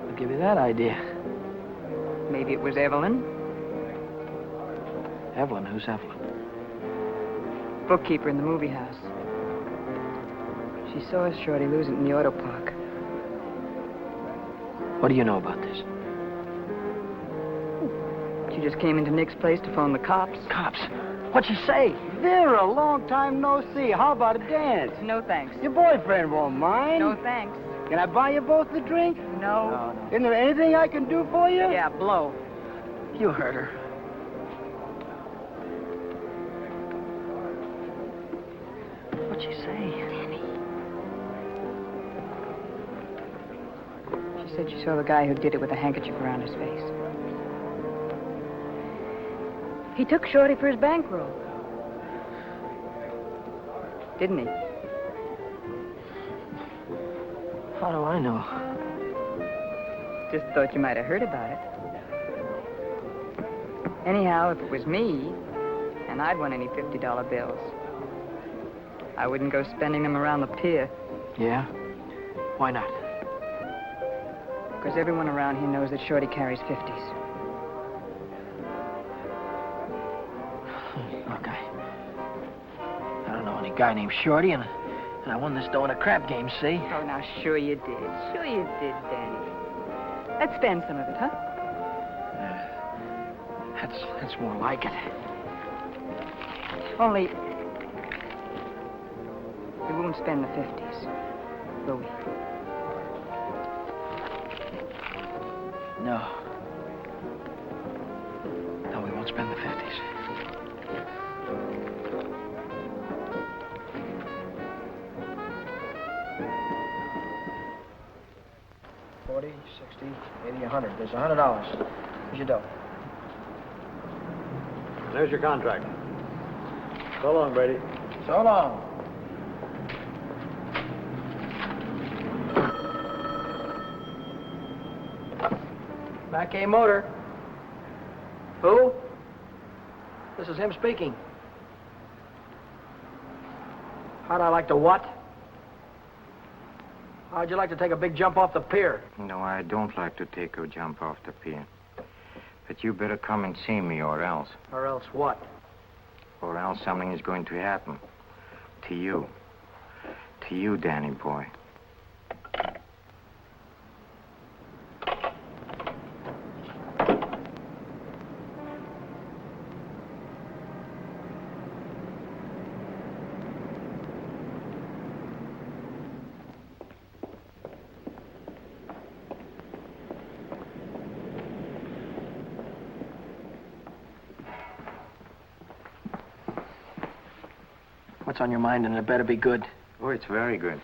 I'll give you that idea. Maybe it was Evelyn. Evelyn? Who's Evelyn? Bookkeeper in the movie house. She saw Shorty lose it in the auto park. What do you know about this? She just came into Nick's place to phone the cops. Cops? What'd you say? Vera, long time no see. How about a dance? No, thanks. Your boyfriend won't mind. No, thanks. Can I buy you both a drink? No. Isn't there anything I can do for you? Yeah, blow. You heard her. What'd she say? She said she saw the guy who did it with a handkerchief around his face. He took Shorty for his bankroll. Didn't he? How do I know? Just thought you might have heard about it. Anyhow, if it was me, and I'd won any $50 bills, I wouldn't go spending them around the pier. Yeah? Why not? Because everyone around here knows that Shorty carries 50s. Look, I don't know any guy named Shorty, and I won this dough in a crap game, see? Oh, now, sure you did. Sure you did, Danny. Let's spend some of it, huh? That's more like it. Only, we won't spend the 50s, will we? No. No, we won't spend the 50s. $40, $60, $80, $100. There's $100. Here's your dough. There's your contract. So long, Brady. So long. Back A Motor. Who? This is him speaking. How'd I like to what? How'd you like to take a big jump off the pier? No, I don't like to take a jump off the pier. But you better come and see me, or else. Or else what? Or else something is going to happen. To you. To you, Danny boy. What's on your mind, and it better be good. Oh, it's very good.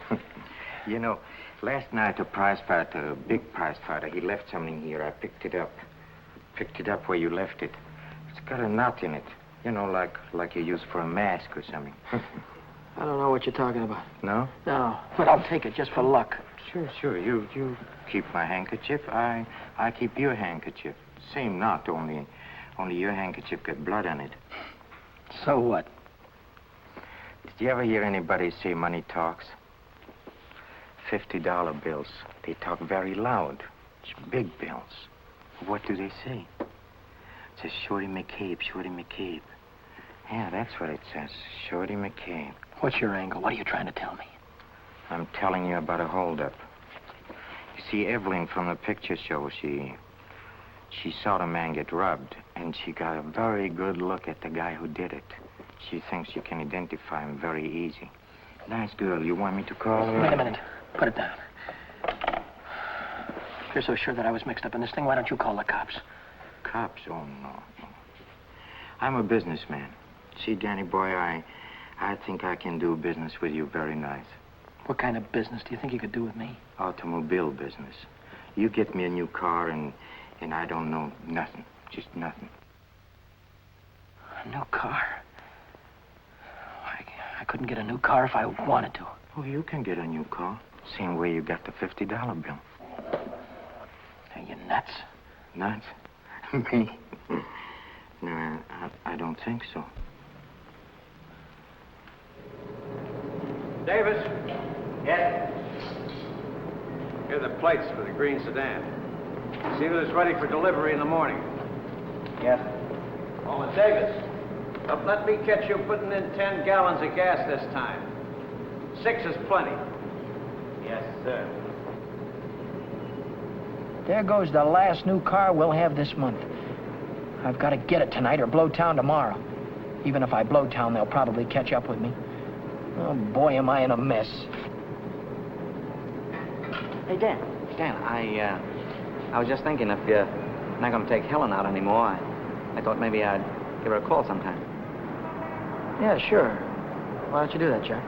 You know, last night a prize fighter, a big prize fighter, he left something here. I picked it up. Picked it up where you left it. It's got a knot in it. You know, like you use for a mask or something. I don't know what you're talking about. No? No, but I'll take it just for luck. Sure. You keep my handkerchief. I keep your handkerchief. Same knot, only your handkerchief got blood on it. So what? Did you ever hear anybody say money talks? $50 bills. They talk very loud. It's big bills. What do they say? It says Shorty McCabe, Shorty McCabe. Yeah, that's what it says. Shorty McCabe. What's your angle? What are you trying to tell me? I'm telling you about a holdup. You see, Evelyn from the picture show, she saw the man get robbed, and she got a very good look at the guy who did it. She thinks you can identify him very easy. Nice girl. You want me to call her? Wait a minute. Put it down. If you're so sure that I was mixed up in this thing, why don't you call the cops? Cops? Oh, no. I'm a businessman. See, Danny boy, I think I can do business with you very nice. What kind of business do you think you could do with me? Automobile business. You get me a new car, and I don't know nothing. Just nothing. A new car? I couldn't get a new car if I wanted to. Oh, you can get a new car. Same way you got the $50 bill. Are you nuts? Nuts? Me? No, I don't think so. Davis? Yes? Here are the plates for the green sedan. See that it's ready for delivery in the morning. Yes. Oh, and Davis, don't let me catch you putting in 10 gallons of gas this time. 6 is plenty. Yes, sir. There goes the last new car we'll have this month. I've got to get it tonight or blow town tomorrow. Even if I blow town, they'll probably catch up with me. Oh, boy, am I in a mess. Hey, Dan, I was just thinking if you're not going to take Helen out anymore, I thought maybe I'd give her a call sometime. Yeah, sure. Why don't you do that, Jack?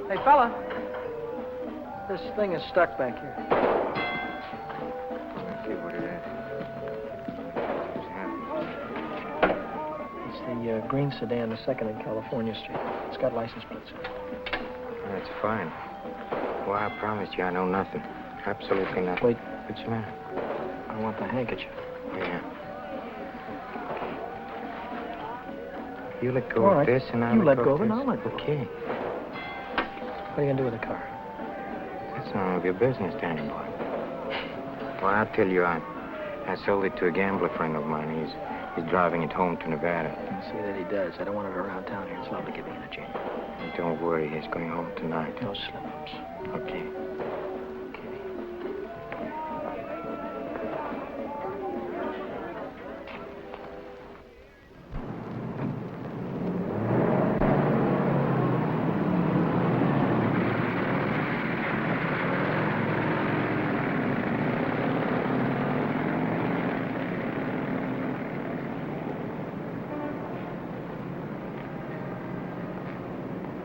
Hey, fella. This thing is stuck back here. Okay, what is that? What's happening? It's the green sedan, the second in California Street. It's got license plates. That's fine. Well, I promise you I know nothing. Absolutely nothing. Wait. What's the matter? I want the handkerchief. Yeah. You let go All of right. this and I'll You let go of of it, this. and I'll let go. Okay. What are you going to do with the car? That's none of your business, Danny boy. Well, I'll tell you, I sold it to a gambler friend of mine. He's driving it home to Nevada. I'll see that he does. I don't want it around town here. It's liable to get me in a jam. And don't worry, he's going home tonight. No slip-ups. Okay.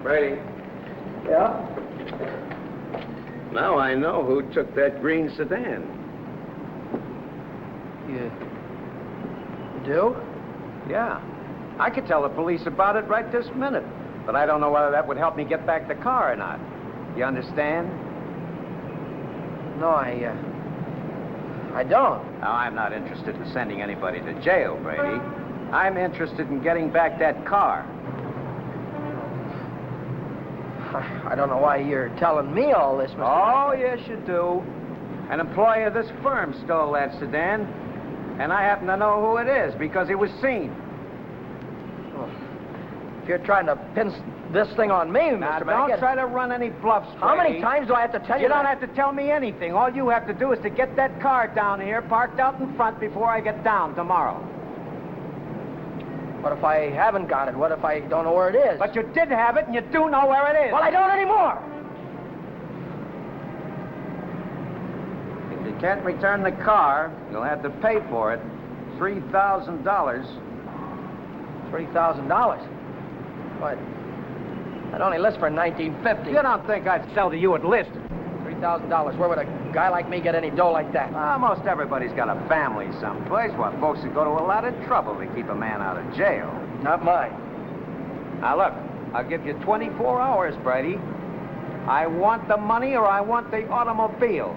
Brady. Yeah? Now I know who took that green sedan. You do? Yeah. I could tell the police about it right this minute. But I don't know whether that would help me get back the car or not. You understand? No, I don't. Now, I'm not interested in sending anybody to jail, Brady. I'm interested in getting back that car. I don't know why you're telling me all this, Mr. Oh, yes, you do. An employee of this firm stole that sedan, and I happen to know who it is because he was seen. If you're trying to pin this thing on me, Now, Mr. don't Mackett. try to run any bluffs, How many Brady. times do I have to tell you You don't that? have to tell me anything. All you have to do is to get that car down here, parked out in front before I get down tomorrow. What if I haven't got it? What if I don't know where it is? But you did have it, and you do know where it is. Well, I don't anymore. If you can't return the car, you'll have to pay for it. $3,000. $3,000? What? I'd only list for $1,950. You don't think I'd sell to you at list? $3,000. Where would a guy like me get any dough like that? Most everybody's got a family someplace. Well, folks would go to a lot of trouble to keep a man out of jail. Not mine. Now, look, I'll give you 24 hours, Brady. I want the money or I want the automobile.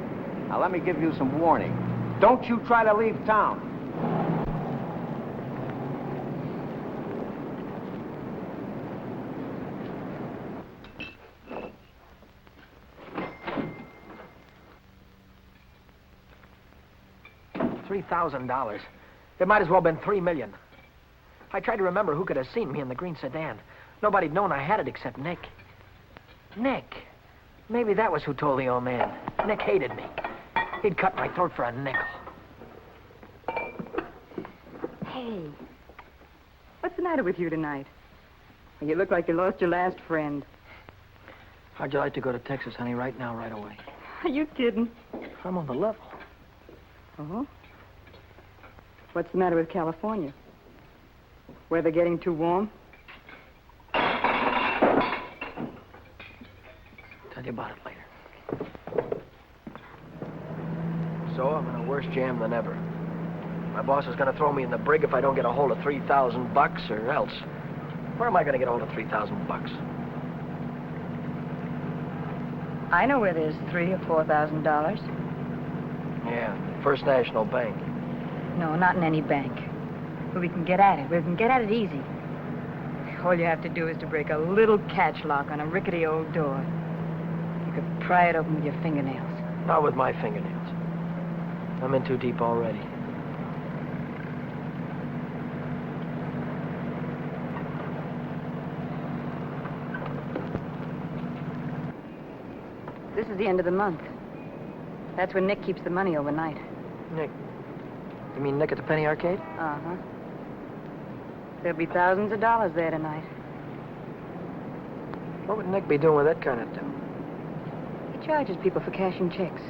Now, let me give you some warning. Don't you try to leave town. $3,000. It might as well have been $3 million. I tried to remember who could have seen me in the green sedan. Nobody'd known I had it except Nick. Nick. Maybe that was who told the old man. Nick hated me. He'd cut my throat for a nickel. Hey, what's the matter with you tonight? Well, you look like you lost your last friend. How'd you like to go to Texas, honey, right now, right away? Are you kidding? I'm on the level. Oh? What's the matter with California? Weather getting too warm? Tell you about it later. So, I'm in a worse jam than ever. My boss is going to throw me in the brig if I don't get a hold of $3,000 or else. Where am I going to get a hold of $3,000? I know where there's $3,000 or $4,000. Yeah, First National Bank. No, not in any bank. But we can get at it. We can get at it easy. All you have to do is to break a little catch lock on a rickety old door. You could pry it open with your fingernails. Not with my fingernails. I'm in too deep already. This is the end of the month. That's when Nick keeps the money overnight. Nick? You mean Nick at the Penny Arcade? Uh-huh. There'll be thousands of dollars there tonight. What would Nick be doing with that kind of dough? He charges people for cashing checks.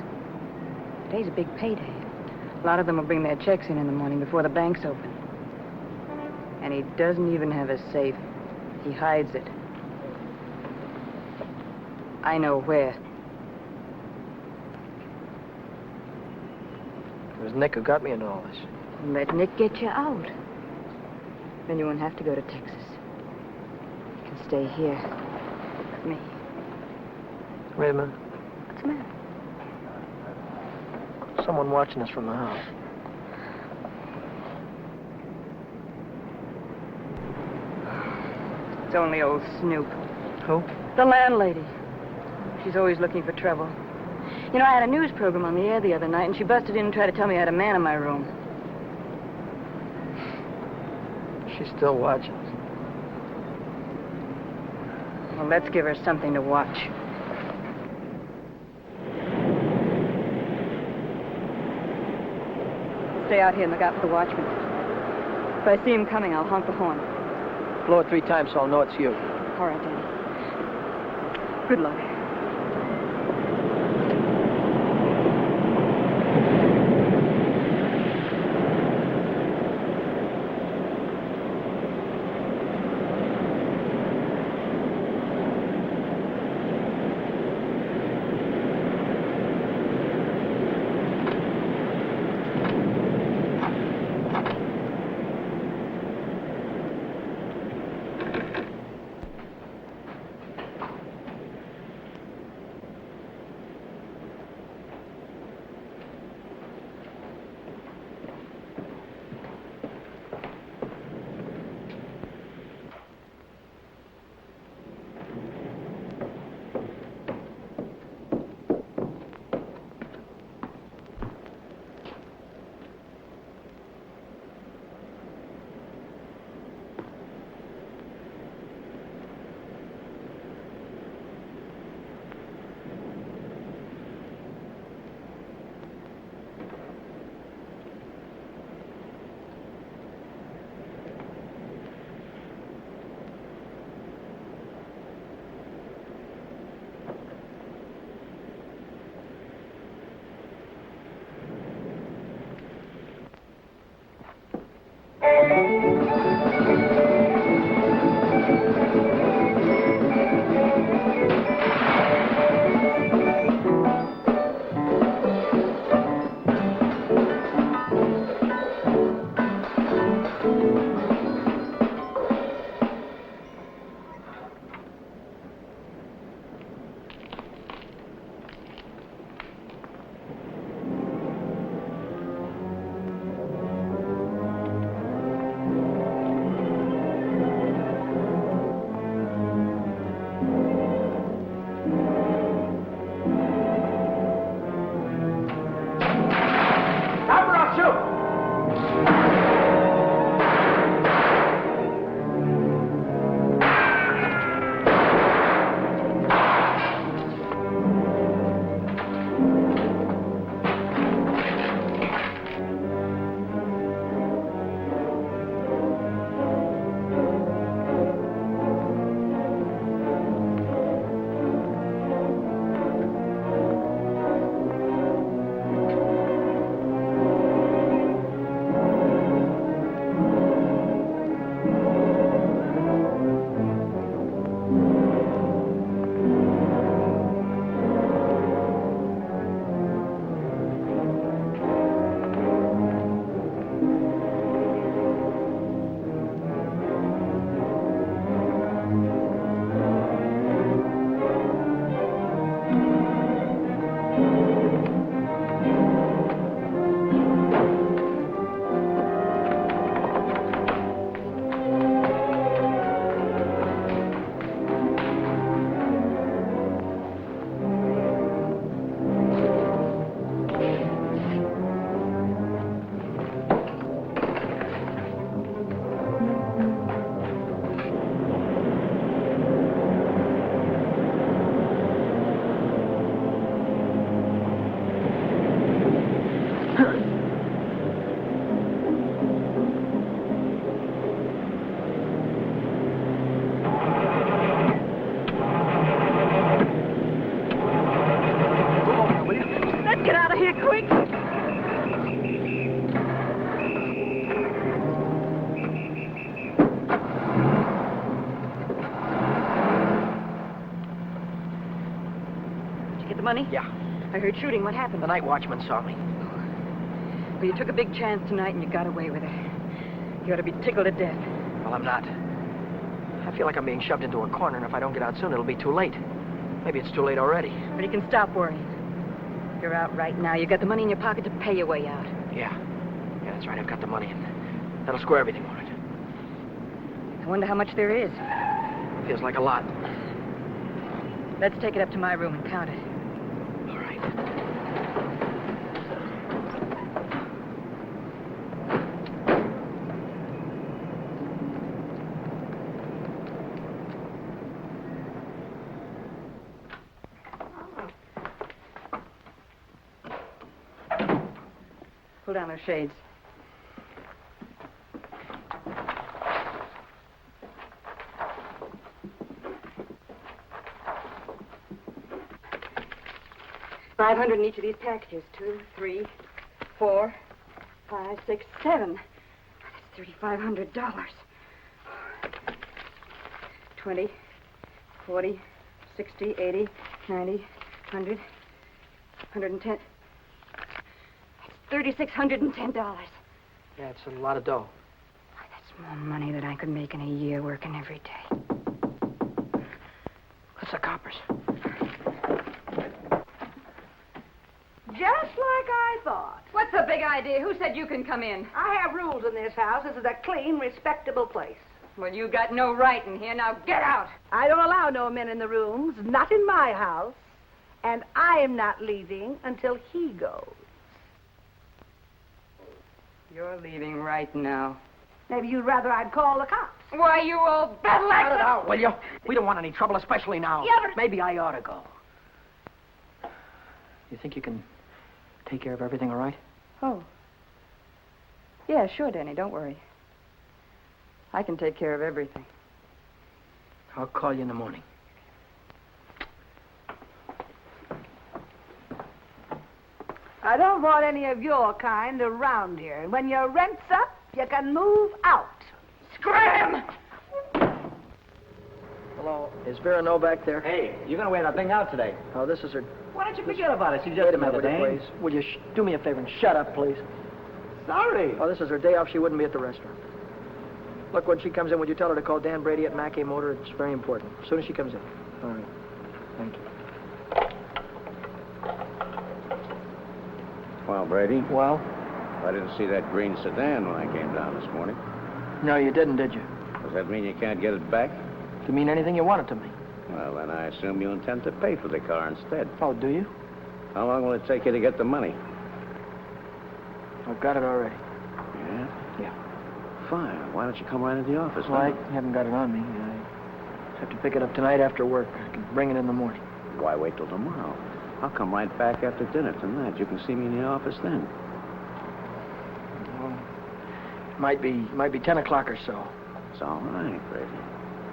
Today's a big payday. A lot of them will bring their checks in the morning before the bank's open. And he doesn't even have a safe. He hides it. I know where. It was Nick who got me into all this. Let Nick get you out. Then you won't have to go to Texas. You can stay here with me. Wait a minute. What's the matter? Someone watching us from the house. It's only old Snoop. Who? The landlady. She's always looking for trouble. You know, I had a news program on the air the other night, and she busted in and tried to tell me I had a man in my room. She's still watching us. Well, let's give her something to watch. Stay out here and look out for the watchman. If I see him coming, I'll honk the horn. Blow it 3 times so I'll know it's you. All right, Danny. Good luck. money? Yeah. I heard shooting. What happened? The night watchman saw me. Well, you took a big chance tonight and you got away with it. You ought to be tickled to death. Well, I'm not. I feel like I'm being shoved into a corner, and if I don't get out soon, it'll be too late. Maybe it's too late already. But you can stop worrying. You're out right now. You got the money in your pocket to pay your way out. Yeah. Yeah, that's right. I've got the money, and that'll square everything all right. I wonder how much there is. Feels like a lot. Let's take it up to my room and count it. All right. Pull down those shades. $500 in each of these packages. 2, 3, 4, 5, 6, 7. That's $3,500. 20, 40, 60, 80, 90, 100, 110. That's $3,610. Yeah, it's a lot of dough. That's more money than I could make in a year working every day. What's the coppers? Just like I thought. What's the big idea? Who said you can come in? I have rules in this house. This is a clean, respectable place. Well, you got no right in here. Now get out. I don't allow no men in the rooms, not in my house. And I am not leaving until he goes. You're leaving right now. Maybe you'd rather I'd call the cops. Why, you old battle Cut it out, will you? We don't want any trouble, especially now. Yeah, but... Maybe I ought to go. You think you can take care of everything all right? Oh. Yeah, sure, Danny. Don't worry. I can take care of everything. I'll call you in the morning. I don't want any of your kind around here. And when your rent's up, you can move out. Scram! Hello. Is Vera No back there? Hey, you're going to wear that thing out today. Oh, this is her... Why don't you forget about it? She's just Wait a a minute, minute, will you, please? Will you do me a favor and shut up, please? Sorry. Oh, this is her day off. She wouldn't be at the restaurant. Look, when she comes in, would you tell her to call Dan Brady at Mackey Motor? It's very important. As soon as she comes in. All right. Thank you. Well, Brady? Well? I didn't see that green sedan when I came down this morning. No, you didn't, did you? Does that mean you can't get it back? Does it mean anything you want it to mean? Well, then I assume you intend to pay for the car instead. Oh, do you? How long will it take you to get the money? I've got it already. Yeah? Yeah. Fine. Why don't you come right into the office? Well, now? I haven't got it on me. I have to pick it up tonight after work. I can bring it in the morning. Why wait till tomorrow? I'll come right back after dinner tonight. You can see me in the office then. Well, might be 10 o'clock or so. It's all right, Brady.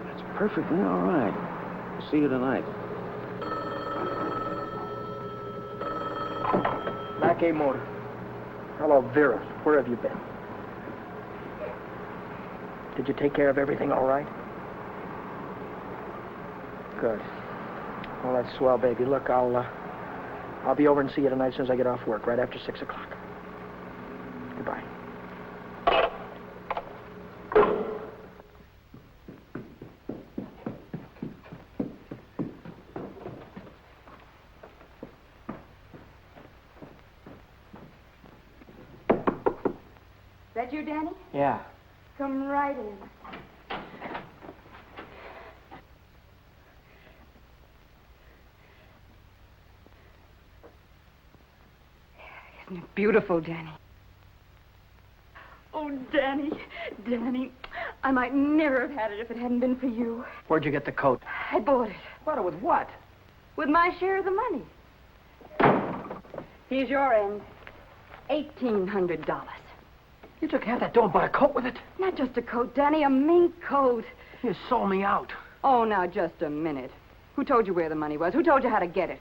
That's perfectly all right. I'll see you tonight. Mackey Motor. Hello, Vera. Where have you been? Did you take care of everything all right? Good. Well, that's swell, baby. Look, I'll be over and see you tonight as soon as I get off work, right after 6 o'clock. Goodbye. That you, Danny? Yeah. Come right in. Isn't it beautiful, Danny? Oh, Danny, Danny, I might never have had it if it hadn't been for you. Where'd you get the coat? I bought it. Bought it with what? With my share of the money. Here's your end. $1,800. You took half that dough and bought a coat with it? Not just a coat, Danny, a mink coat. You sold me out. Oh, now, just a minute. Who told you where the money was? Who told you how to get it?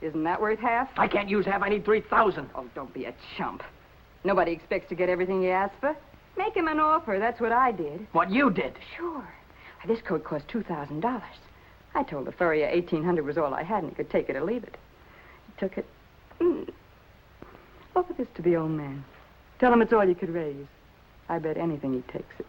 Isn't that worth half? I can't use half. I need 3,000. Oh, don't be a chump. Nobody expects to get everything you ask for. Make him an offer. That's what I did. What you did? Sure. This coat cost $2,000. I told the furrier $1,800 was all I had, and he could take it or leave it. took it. Offer this to the old man. Tell him it's all you could raise. I bet anything he takes it.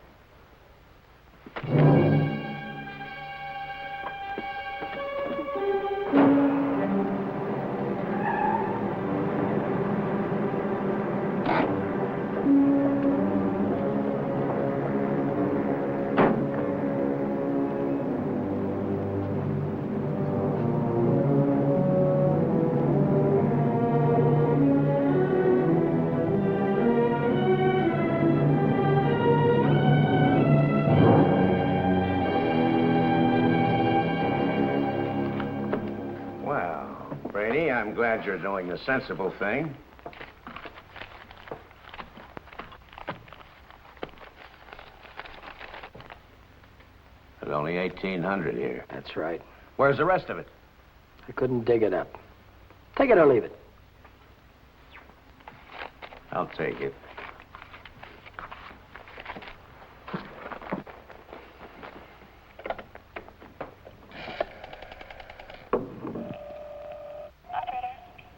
I'm glad you're doing the sensible thing. There's only 1,800 here. That's right. Where's the rest of it? I couldn't dig it up. Take it or leave it. I'll take it.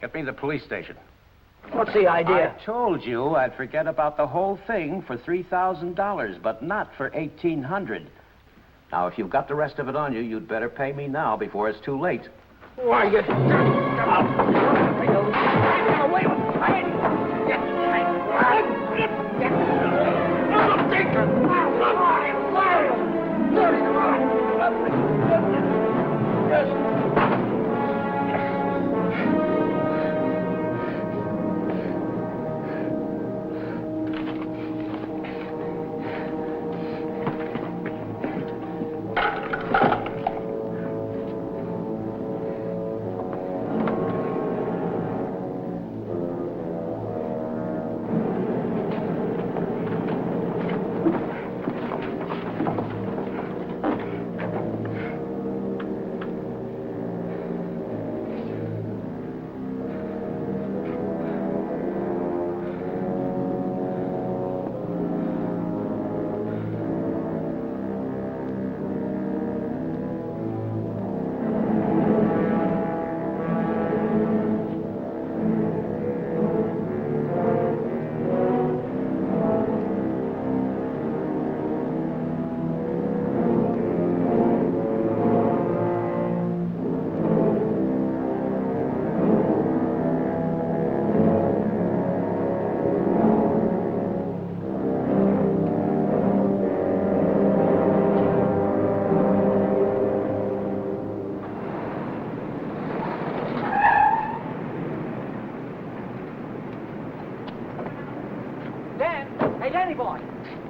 Get me to the police station. What's the idea? I told you I'd forget about the whole thing for $3,000, but not for $1,800. Now, if you've got the rest of it on you, you'd better pay me now before it's too late. Why, you...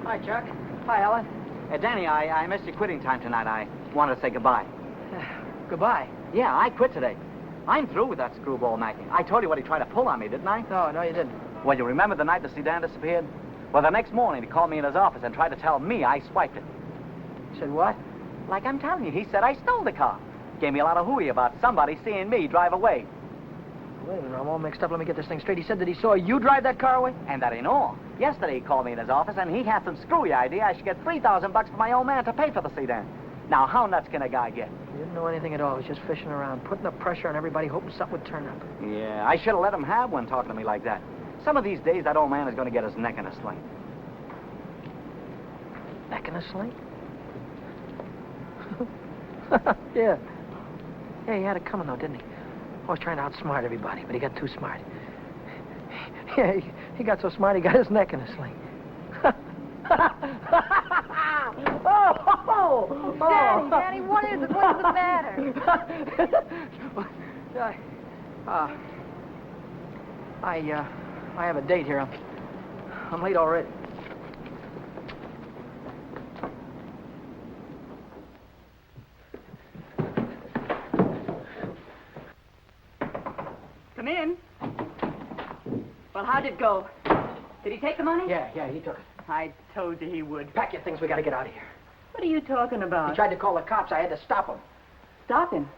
Hi, Chuck. Hi, Ellen. Danny, I missed your quitting time tonight. I wanted to say goodbye. Goodbye? Yeah, I quit today. I'm through with that screwball Mackie. I told you what he tried to pull on me, didn't I? No, you didn't. Well, you remember the night the sedan disappeared? Well, the next morning he called me in his office and tried to tell me I swiped it. Said what? Like I'm telling you, he said I stole the car. Gave me a lot of hooey about somebody seeing me drive away. Wait a minute, I'm all mixed up. Let me get this thing straight. He said that he saw you drive that car away? And that ain't all. Yesterday he called me in his office and he had some screwy idea I should get $3,000 for my old man to pay for the sedan. Now, how nuts can a guy get? He didn't know anything at all. He was just fishing around, putting the pressure on everybody, hoping something would turn up. Yeah, I should have let him have one talking to me like that. Some of these days, that old man is going to get his neck in a sling. Neck in a sling? Yeah. Yeah, he had it coming, though, didn't he? Always trying to outsmart everybody, but he got too smart. Yeah, he got so smart, he got his neck in a sling. Danny, what is it? What's the matter? I have a date here. I'm late already. Come in. Well, how'd it go? Did he take the money? Yeah, he took it. I told you he would. Pack your things, we gotta get out of here. What are you talking about? He tried to call the cops. I had to stop him. Stop him?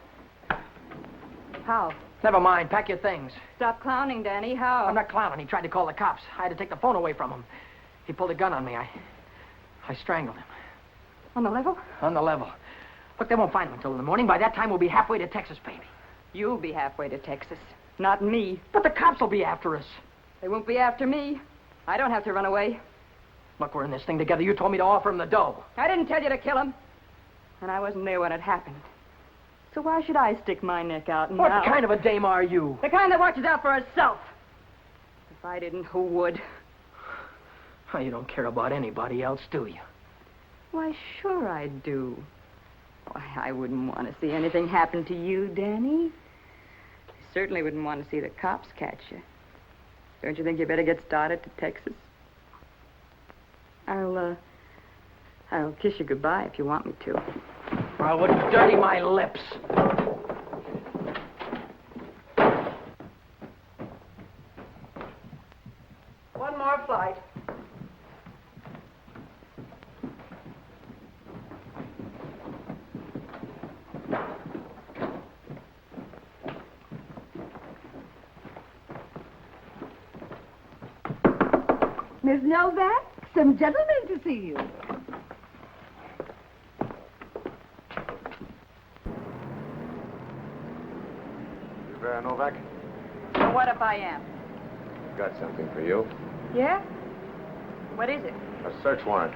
How? Never mind, pack your things. Stop clowning, Danny. How? I'm not clowning. He tried to call the cops. I had to take the phone away from him. He pulled a gun on me. I strangled him. On the level? On the level. Look, they won't find him until in the morning. By that time, we'll be halfway to Texas, baby. You'll be halfway to Texas. Not me. But the cops will be after us. They won't be after me. I don't have to run away. Look, we're in this thing together. You told me to offer him the dough. I didn't tell you to kill him. And I wasn't there when it happened. So why should I stick my neck out now? What kind of a dame are you? The kind that watches out for herself. If I didn't, who would? Oh, you don't care about anybody else, do you? Why, sure I do. Why, I wouldn't want to see anything happen to you, Danny. I certainly wouldn't want to see the cops catch you. Don't you think you better get started to Texas? I'll kiss you goodbye if you want me to. I would dirty my lips. One more flight. Miss Novak, some gentlemen to see you. Novak? So what if I am? Got something for you. Yeah? What is it? A search warrant.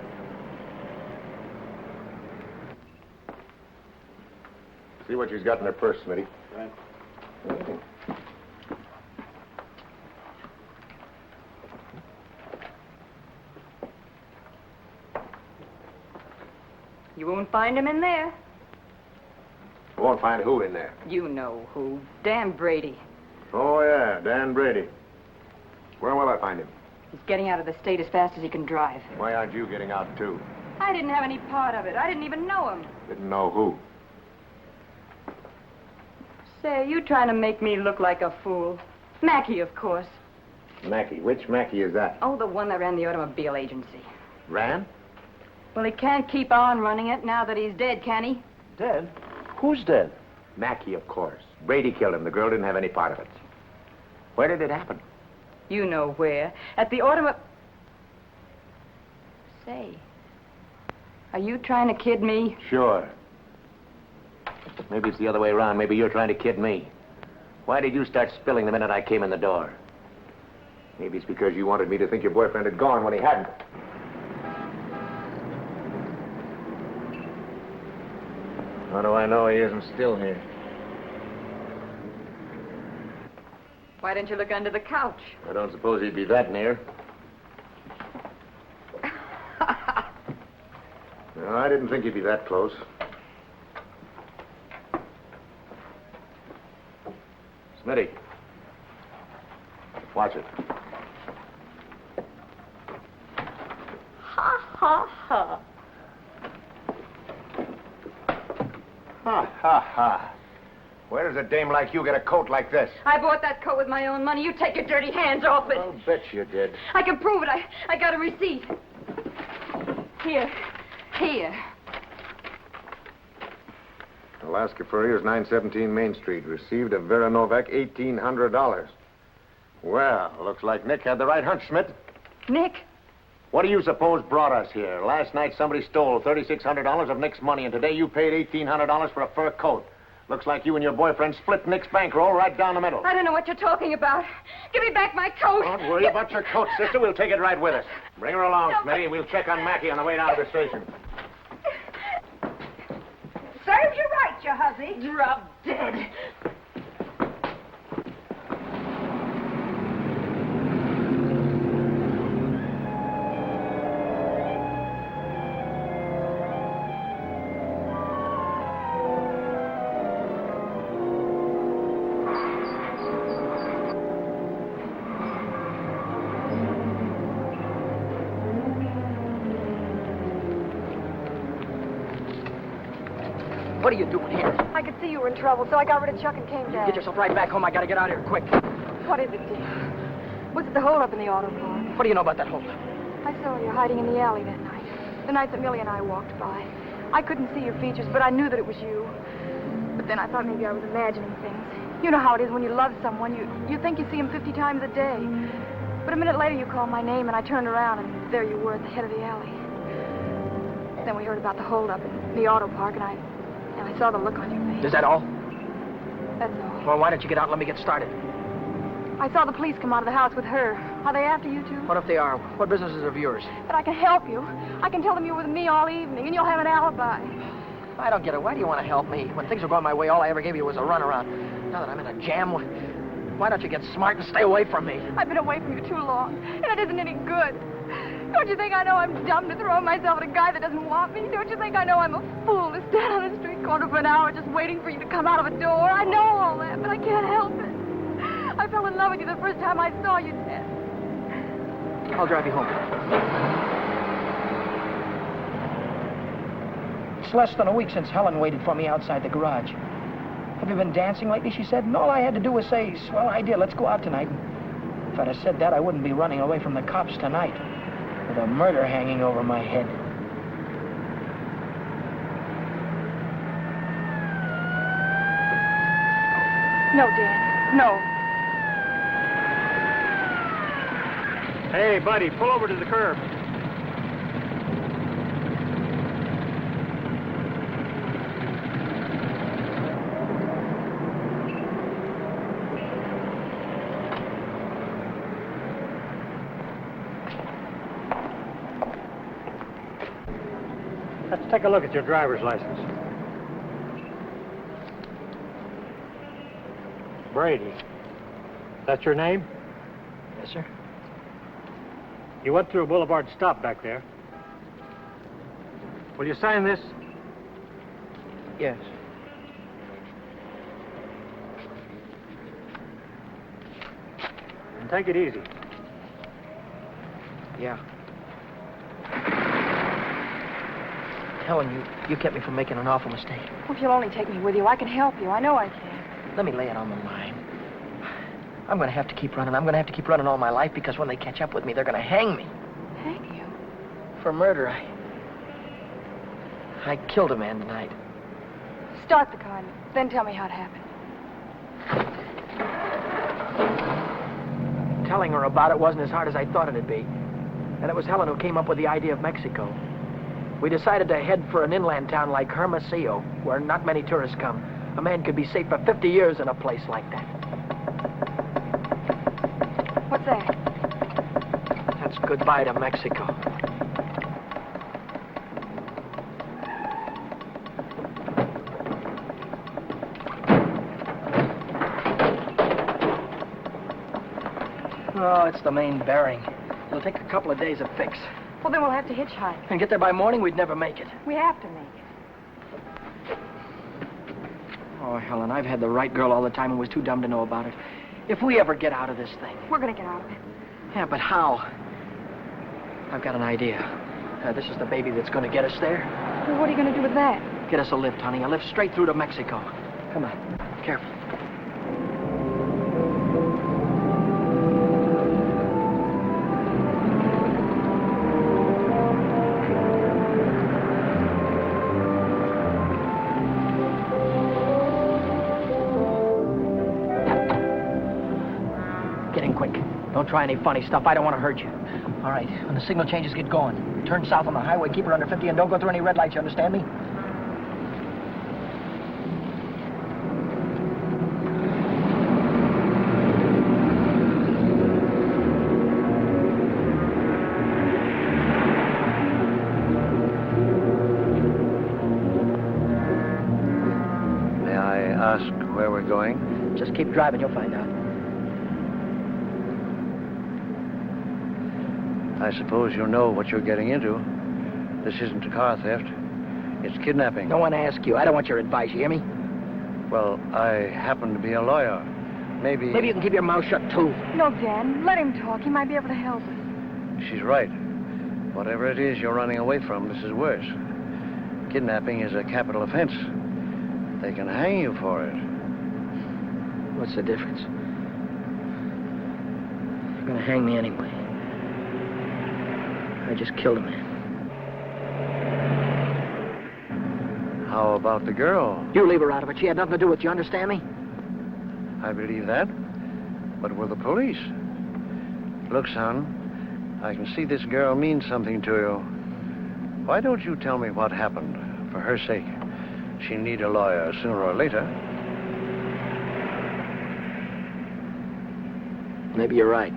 See what she's got in her purse, Smitty. Right. You won't find him in there. You won't find who in there. You know who. Dan Brady. Oh, yeah, Dan Brady. Where will I find him? He's getting out of the state as fast as he can drive. Why aren't you getting out, too? I didn't have any part of it. I didn't even know him. Didn't know who. Say, you trying to make me look like a fool. Mackey, of course. Mackey. Which Mackey is that? Oh, the one that ran the automobile agency. Ran? Well, he can't keep on running it now that he's dead, can he? Dead? Who's dead? Mackey, of course. Brady killed him. The girl didn't have any part of it. Where did it happen? You know where. At the automobile... Say, are you trying to kid me? Sure. Maybe it's the other way around. Maybe you're trying to kid me. Why did you start spilling the minute I came in the door? Maybe it's because you wanted me to think your boyfriend had gone when he hadn't. How do I know he isn't still here? Why didn't you look under the couch? I don't suppose he'd be that near. No, I didn't think he'd be that close. Smitty. Watch it. Ha, ha, ha. Ha, ha, ha. Where does a dame like you get a coat like this? I bought that coat with my own money. You take your dirty hands off it. I'll bet you did. I can prove it. I got a receipt. Here. Here. Alaska Furrier's 917 Main Street. Received of Vera Novak $1,800. Well, looks like Nick had the right hunch, Schmidt. Nick? What do you suppose brought us here? Last night somebody stole $3,600 of Nick's money, and today you paid $1,800 for a fur coat. Looks like you and your boyfriend split Nick's bankroll right down the middle. I don't know what you're talking about. Give me back my coat. Don't worry about your coat, sister. We'll take it right with us. Bring her along, Smitty, and we'll check on Mackey on the way down to the station. Serves you right, you hussy. Drop dead. What are you doing here? I could see you were in trouble, so I got rid of Chuck and came down. Get yourself right back home. I gotta get out of here quick. What is it, Dick? Was it the holdup in the auto park? What do you know about that holdup? I saw you hiding in the alley that night. The night that Millie and I walked by. I couldn't see your features, but I knew that it was you. But then I thought maybe I was imagining things. You know how it is when you love someone. You think you see him 50 times a day. But a minute later you called my name, and I turned around, and there you were at the head of the alley. Then we heard about the holdup in the auto park, and I saw the look on your face. Is that all? That's all. Well, why don't you get out and let me get started? I saw the police come out of the house with her. Are they after you, too? What if they are? What business is of yours? But I can help you. I can tell them you were with me all evening, and you'll have an alibi. I don't get it. Why do you want to help me? When things were going my way, all I ever gave you was a runaround. Now that I'm in a jam, why don't you get smart and stay away from me? I've been away from you too long, and it isn't any good. Don't you think I know I'm dumb to throw myself at a guy that doesn't want me? Don't you think I know I'm a fool to stand on a street corner for an hour just waiting for you to come out of a door? I know all that, but I can't help it. I fell in love with you the first time I saw you, Dad. I'll drive you home. It's less than a week since Helen waited for me outside the garage. Have you been dancing lately, she said, and all I had to do was say, swell idea, let's go out tonight. If I'd have said that, I wouldn't be running away from the cops tonight, with a murder hanging over my head. No, Dan, no. Hey, buddy, pull over to the curb. Let's take a look at your driver's license. Brady. That's your name? Yes, sir. You went through a boulevard stop back there. Will you sign this? Yes. And take it easy. Yeah. Helen, you kept me from making an awful mistake. Well, if you'll only take me with you, I can help you. I know I can. Let me lay it on the line. I'm going to have to keep running. I'm going to have to keep running all my life because when they catch up with me, they're going to hang me. Hang you? For murder. I killed a man tonight. Start the car, and then tell me how it happened. Telling her about it wasn't as hard as I thought it'd be. And it was Helen who came up with the idea of Mexico. We decided to head for an inland town like Hermosillo, where not many tourists come. A man could be safe for 50 years in a place like that. What's that? That's goodbye to Mexico. Oh, it's the main bearing. It'll take a couple of days to fix. Well, then we'll have to hitchhike. And get there by morning, we'd never make it. We have to make it. Oh, Helen, I've had the right girl all the time and was too dumb to know about it. If we ever get out of this thing... We're going to get out of it. Yeah, but how? I've got an idea. This is the baby that's going to get us there. Well, what are you going to do with that? Get us a lift, honey. A lift straight through to Mexico. Come on. Careful. Don't try any funny stuff. I don't want to hurt you. All right, when the signal changes, get going. Turn south on the highway, keep her under 50, and don't go through any red lights, you understand me? May I ask where we're going? Just keep driving, you'll find out. I suppose you know what you're getting into. This isn't a car theft. It's kidnapping. No one asked you. I don't want your advice, you hear me? Well, I happen to be a lawyer. Maybe you can keep your mouth shut, too. No, Dan. Let him talk. He might be able to help us. she's right. Whatever it is you're running away from, this is worse. Kidnapping is a capital offense. They can hang you for it. What's the difference? They're gonna hang me anyway. I just killed a man. How about the girl? You leave her out of it. She had nothing to do with it. You understand me? I believe that. But we're the police. Look, son, I can see this girl means something to you. Why don't you tell me what happened? For her sake. She'll need a lawyer sooner or later. Maybe you're right.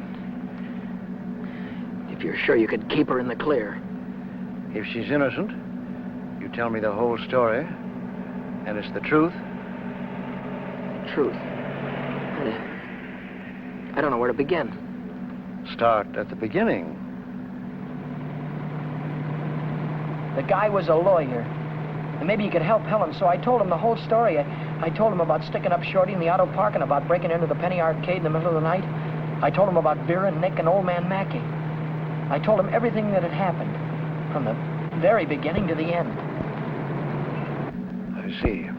If you're sure you could keep her in the clear. If she's innocent, you tell me the whole story, and it's the truth. Truth. I don't know where to begin. Start at the beginning. The guy was a lawyer. And maybe he could help Helen, so I told him the whole story. I told him about sticking up Shorty in the auto park and about breaking into the Penny Arcade in the middle of the night. I told him about Vera and Nick and Old Man Mackey. I told him everything that had happened, from the very beginning to the end. I see.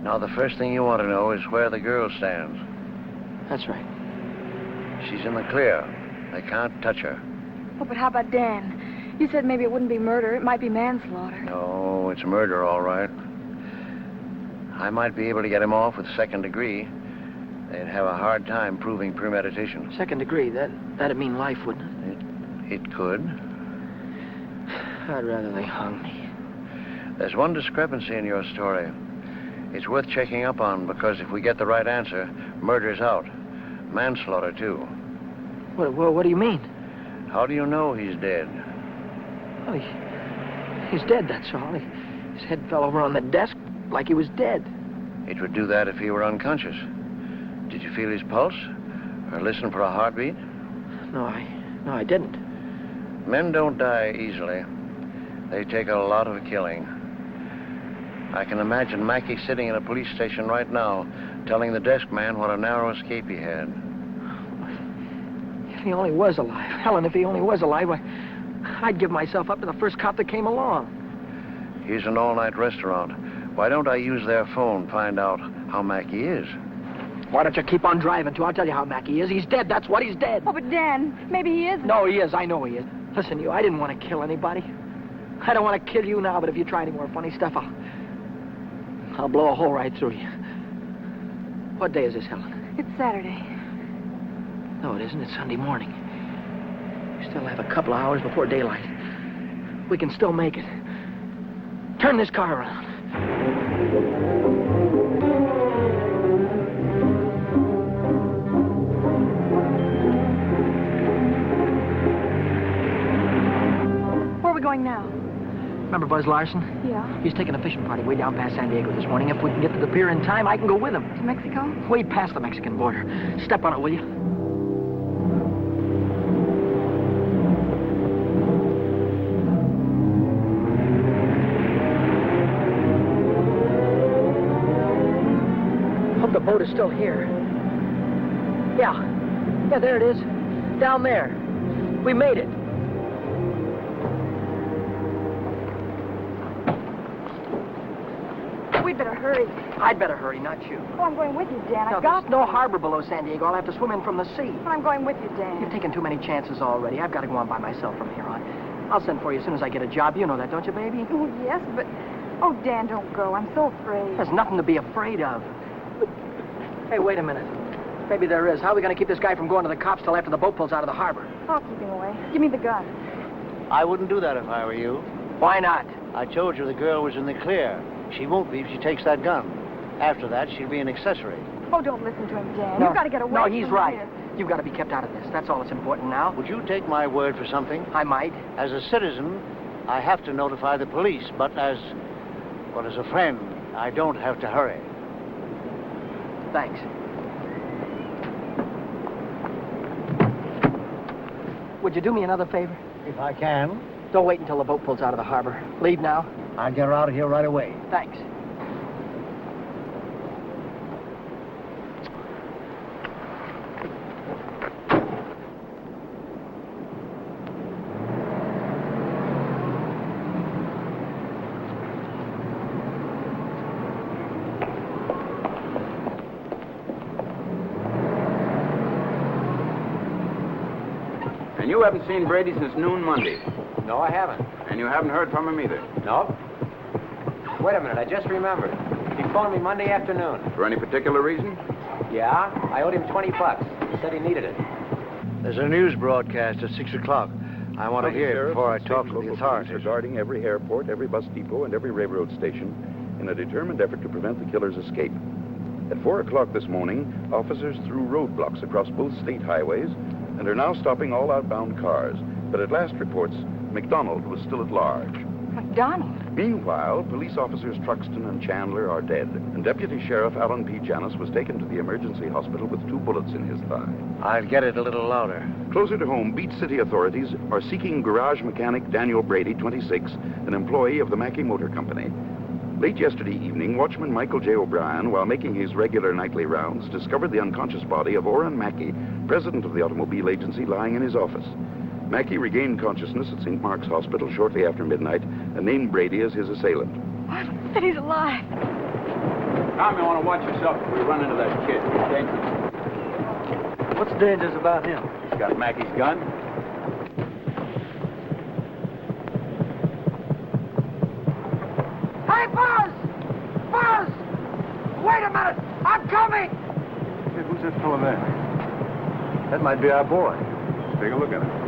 Now, the first thing you want to know is where the girl stands. That's right. She's in the clear. They can't touch her. Oh, but how about Dan? You said maybe it wouldn't be murder. It might be manslaughter. No, it's murder, all right. I might be able to get him off with second degree. They'd have a hard time proving premeditation. Second degree, that'd mean life, wouldn't it? It could. I'd rather they hung me. There's one discrepancy in your story. It's worth checking up on, because if we get the right answer, murder's out. Manslaughter, too. What do you mean? How do you know he's dead? Well, he's dead, that's all. His head fell over on the desk like he was dead. It would do that if he were unconscious. Did you feel his pulse? Or listen for a heartbeat? No, I didn't. Men don't die easily. They take a lot of killing. I can imagine Mackey sitting in a police station right now, telling the desk man what a narrow escape he had. If he only was alive. Helen, if he only was alive, I'd give myself up to the first cop that came along. Here's an all-night restaurant. Why don't I use their phone, find out how Mackey is? Why don't you keep on driving, too? I'll tell you how Mackey is. He's dead, that's what, he's dead. Oh, but Dan, maybe he isn't. No, he is. I know he is. Listen, I didn't want to kill anybody. I don't want to kill you now, but if you try any more funny stuff, I'll blow a hole right through you. What day is this, Helen? It's Saturday. No, it isn't. It's Sunday morning. We still have a couple of hours before daylight. We can still make it. Turn this car around. Where are we going now? Remember Buzz Larson? Yeah. He's taking a fishing party way down past San Diego this morning. If we can get to the pier in time, I can go with him. To Mexico? Way past the Mexican border. Step on it, will you? Hope the boat is still here. Yeah, there it is. Down there. We made it. We'd better hurry. I'd better hurry, not you. Oh, I'm going with you, Dan. Now, I've got there's no harbor below San Diego. I'll have to swim in from the sea. But I'm going with you, Dan. You've taken too many chances already. I've got to go on by myself from here on. I'll send for you as soon as I get a job. You know that, don't you, baby? Oh, yes, but... Oh, Dan, don't go. I'm so afraid. There's nothing to be afraid of. Hey, wait a minute. Maybe there is. How are we going to keep this guy from going to the cops till after the boat pulls out of the harbor? I'll keep him away. Give me the gun. I wouldn't do that if I were you. Why not? I told you the girl was in the clear. She won't be if she takes that gun. After that, she'll be an accessory. Oh, don't listen to him, Dan. No. You've got to get away No, from he's right. here. You've got to be kept out of this. That's all that's important now. Would you take my word for something? I might. As a citizen, I have to notify the police, but as a friend, I don't have to hurry. Thanks. Would you do me another favor? If I can. Don't wait until the boat pulls out of the harbor. Leave now. I'll get her out of here right away. Thanks. And you haven't seen Brady since noon Monday. No, I haven't. And you haven't heard from him either. No. Wait a minute, I just remembered. He phoned me Monday afternoon. For any particular reason? Yeah, I owed him $20. He said he needed it. There's a news broadcast at 6 o'clock. I want to hear it before I talk to the authorities. Regarding every airport, every bus depot, and every railroad station in a determined effort to prevent the killer's escape. At 4 o'clock this morning, officers threw roadblocks across both state highways and are now stopping all outbound cars. But at last reports, McDonald was still at large. McDonald? Meanwhile, police officers Truxton and Chandler are dead, and Deputy Sheriff Alan P. Janis was taken to the emergency hospital with 2 bullets in his thigh. I'll get it a little louder. Closer to home, Beach City authorities are seeking garage mechanic Daniel Brady, 26, an employee of the Mackey Motor Company. Late yesterday evening, watchman Michael J. O'Brien, while making his regular nightly rounds, discovered the unconscious body of Orrin Mackey, president of the automobile agency, lying in his office. Mackey regained consciousness at St. Mark's Hospital shortly after midnight and named Brady as his assailant. What? That he's alive. Tom, you want to watch yourself if we run into that kid. He's dangerous. What's dangerous about him? He's got Mackey's gun. Hey, Buzz! Buzz! Wait a minute! I'm coming! Hey, who's that fellow there? That might be our boy. Let's take a look at him.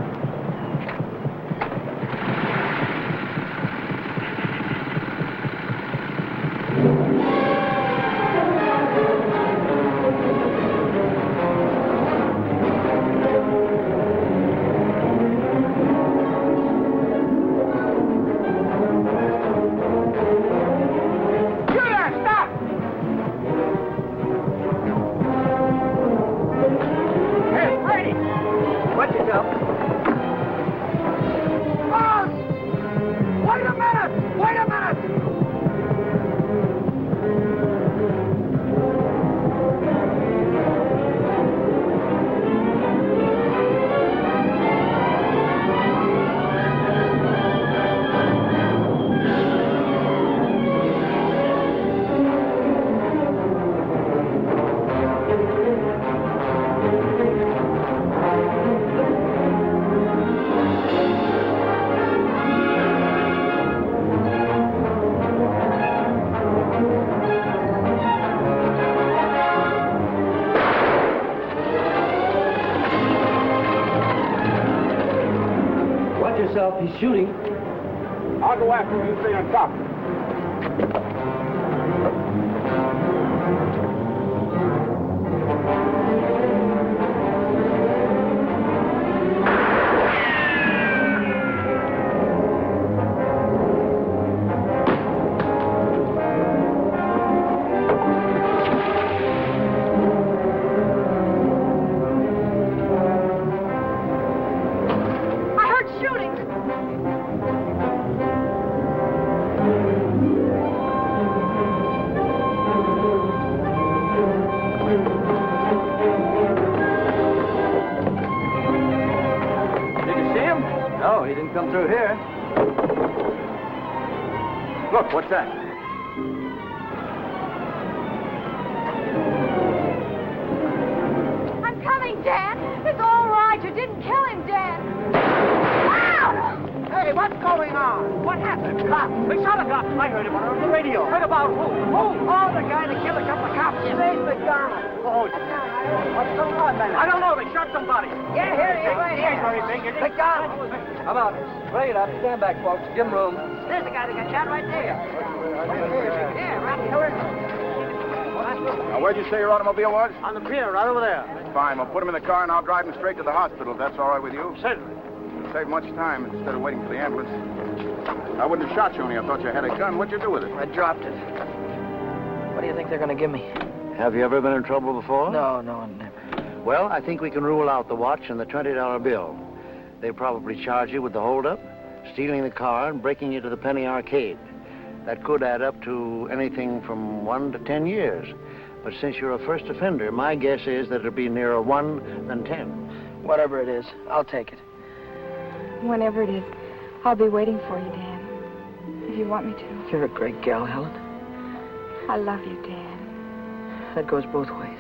He's shooting. I'll go after him. You stay on top. Come through here. Look, what's that? I'm coming, Dan. It's all right. You didn't kill him, Dan. Wow! Hey, what's going on? What happened? Cops. They shot a cop. I heard about it on the radio. Heard about who? Who? Oh, the guy that killed a couple of cops. Dave McDonald. Oh, what's going on, man? I don't know. They shot somebody. Yeah, here he is, right He ain't very big, is he? McDonald. How about it? Play it up. Stand back, folks. Give him room. There's the guy that got shot right there. Yeah, right Now, where'd you say your automobile was? On the pier, right over there. Fine. We'll put him in the car and I'll drive him straight to the hospital, if that's all right with you. Certainly. It'll save much time instead of waiting for the ambulance. I wouldn't have shot you only I thought you had a gun. What'd you do with it? I dropped it. What do you think they're going to give me? Have you ever been in trouble before? No, never. Well, I think we can rule out the watch and the $20 bill. They probably charge you with the holdup, stealing the car, and breaking you to the Penny Arcade. That could add up to anything from 1 to 10 years. But since you're a first offender, my guess is that it'll be nearer 1 than 10. Whatever it is, I'll take it. Whenever it is, I'll be waiting for you, Dan. If you want me to. You're a great gal, Helen. I love you, Dan. That goes both ways.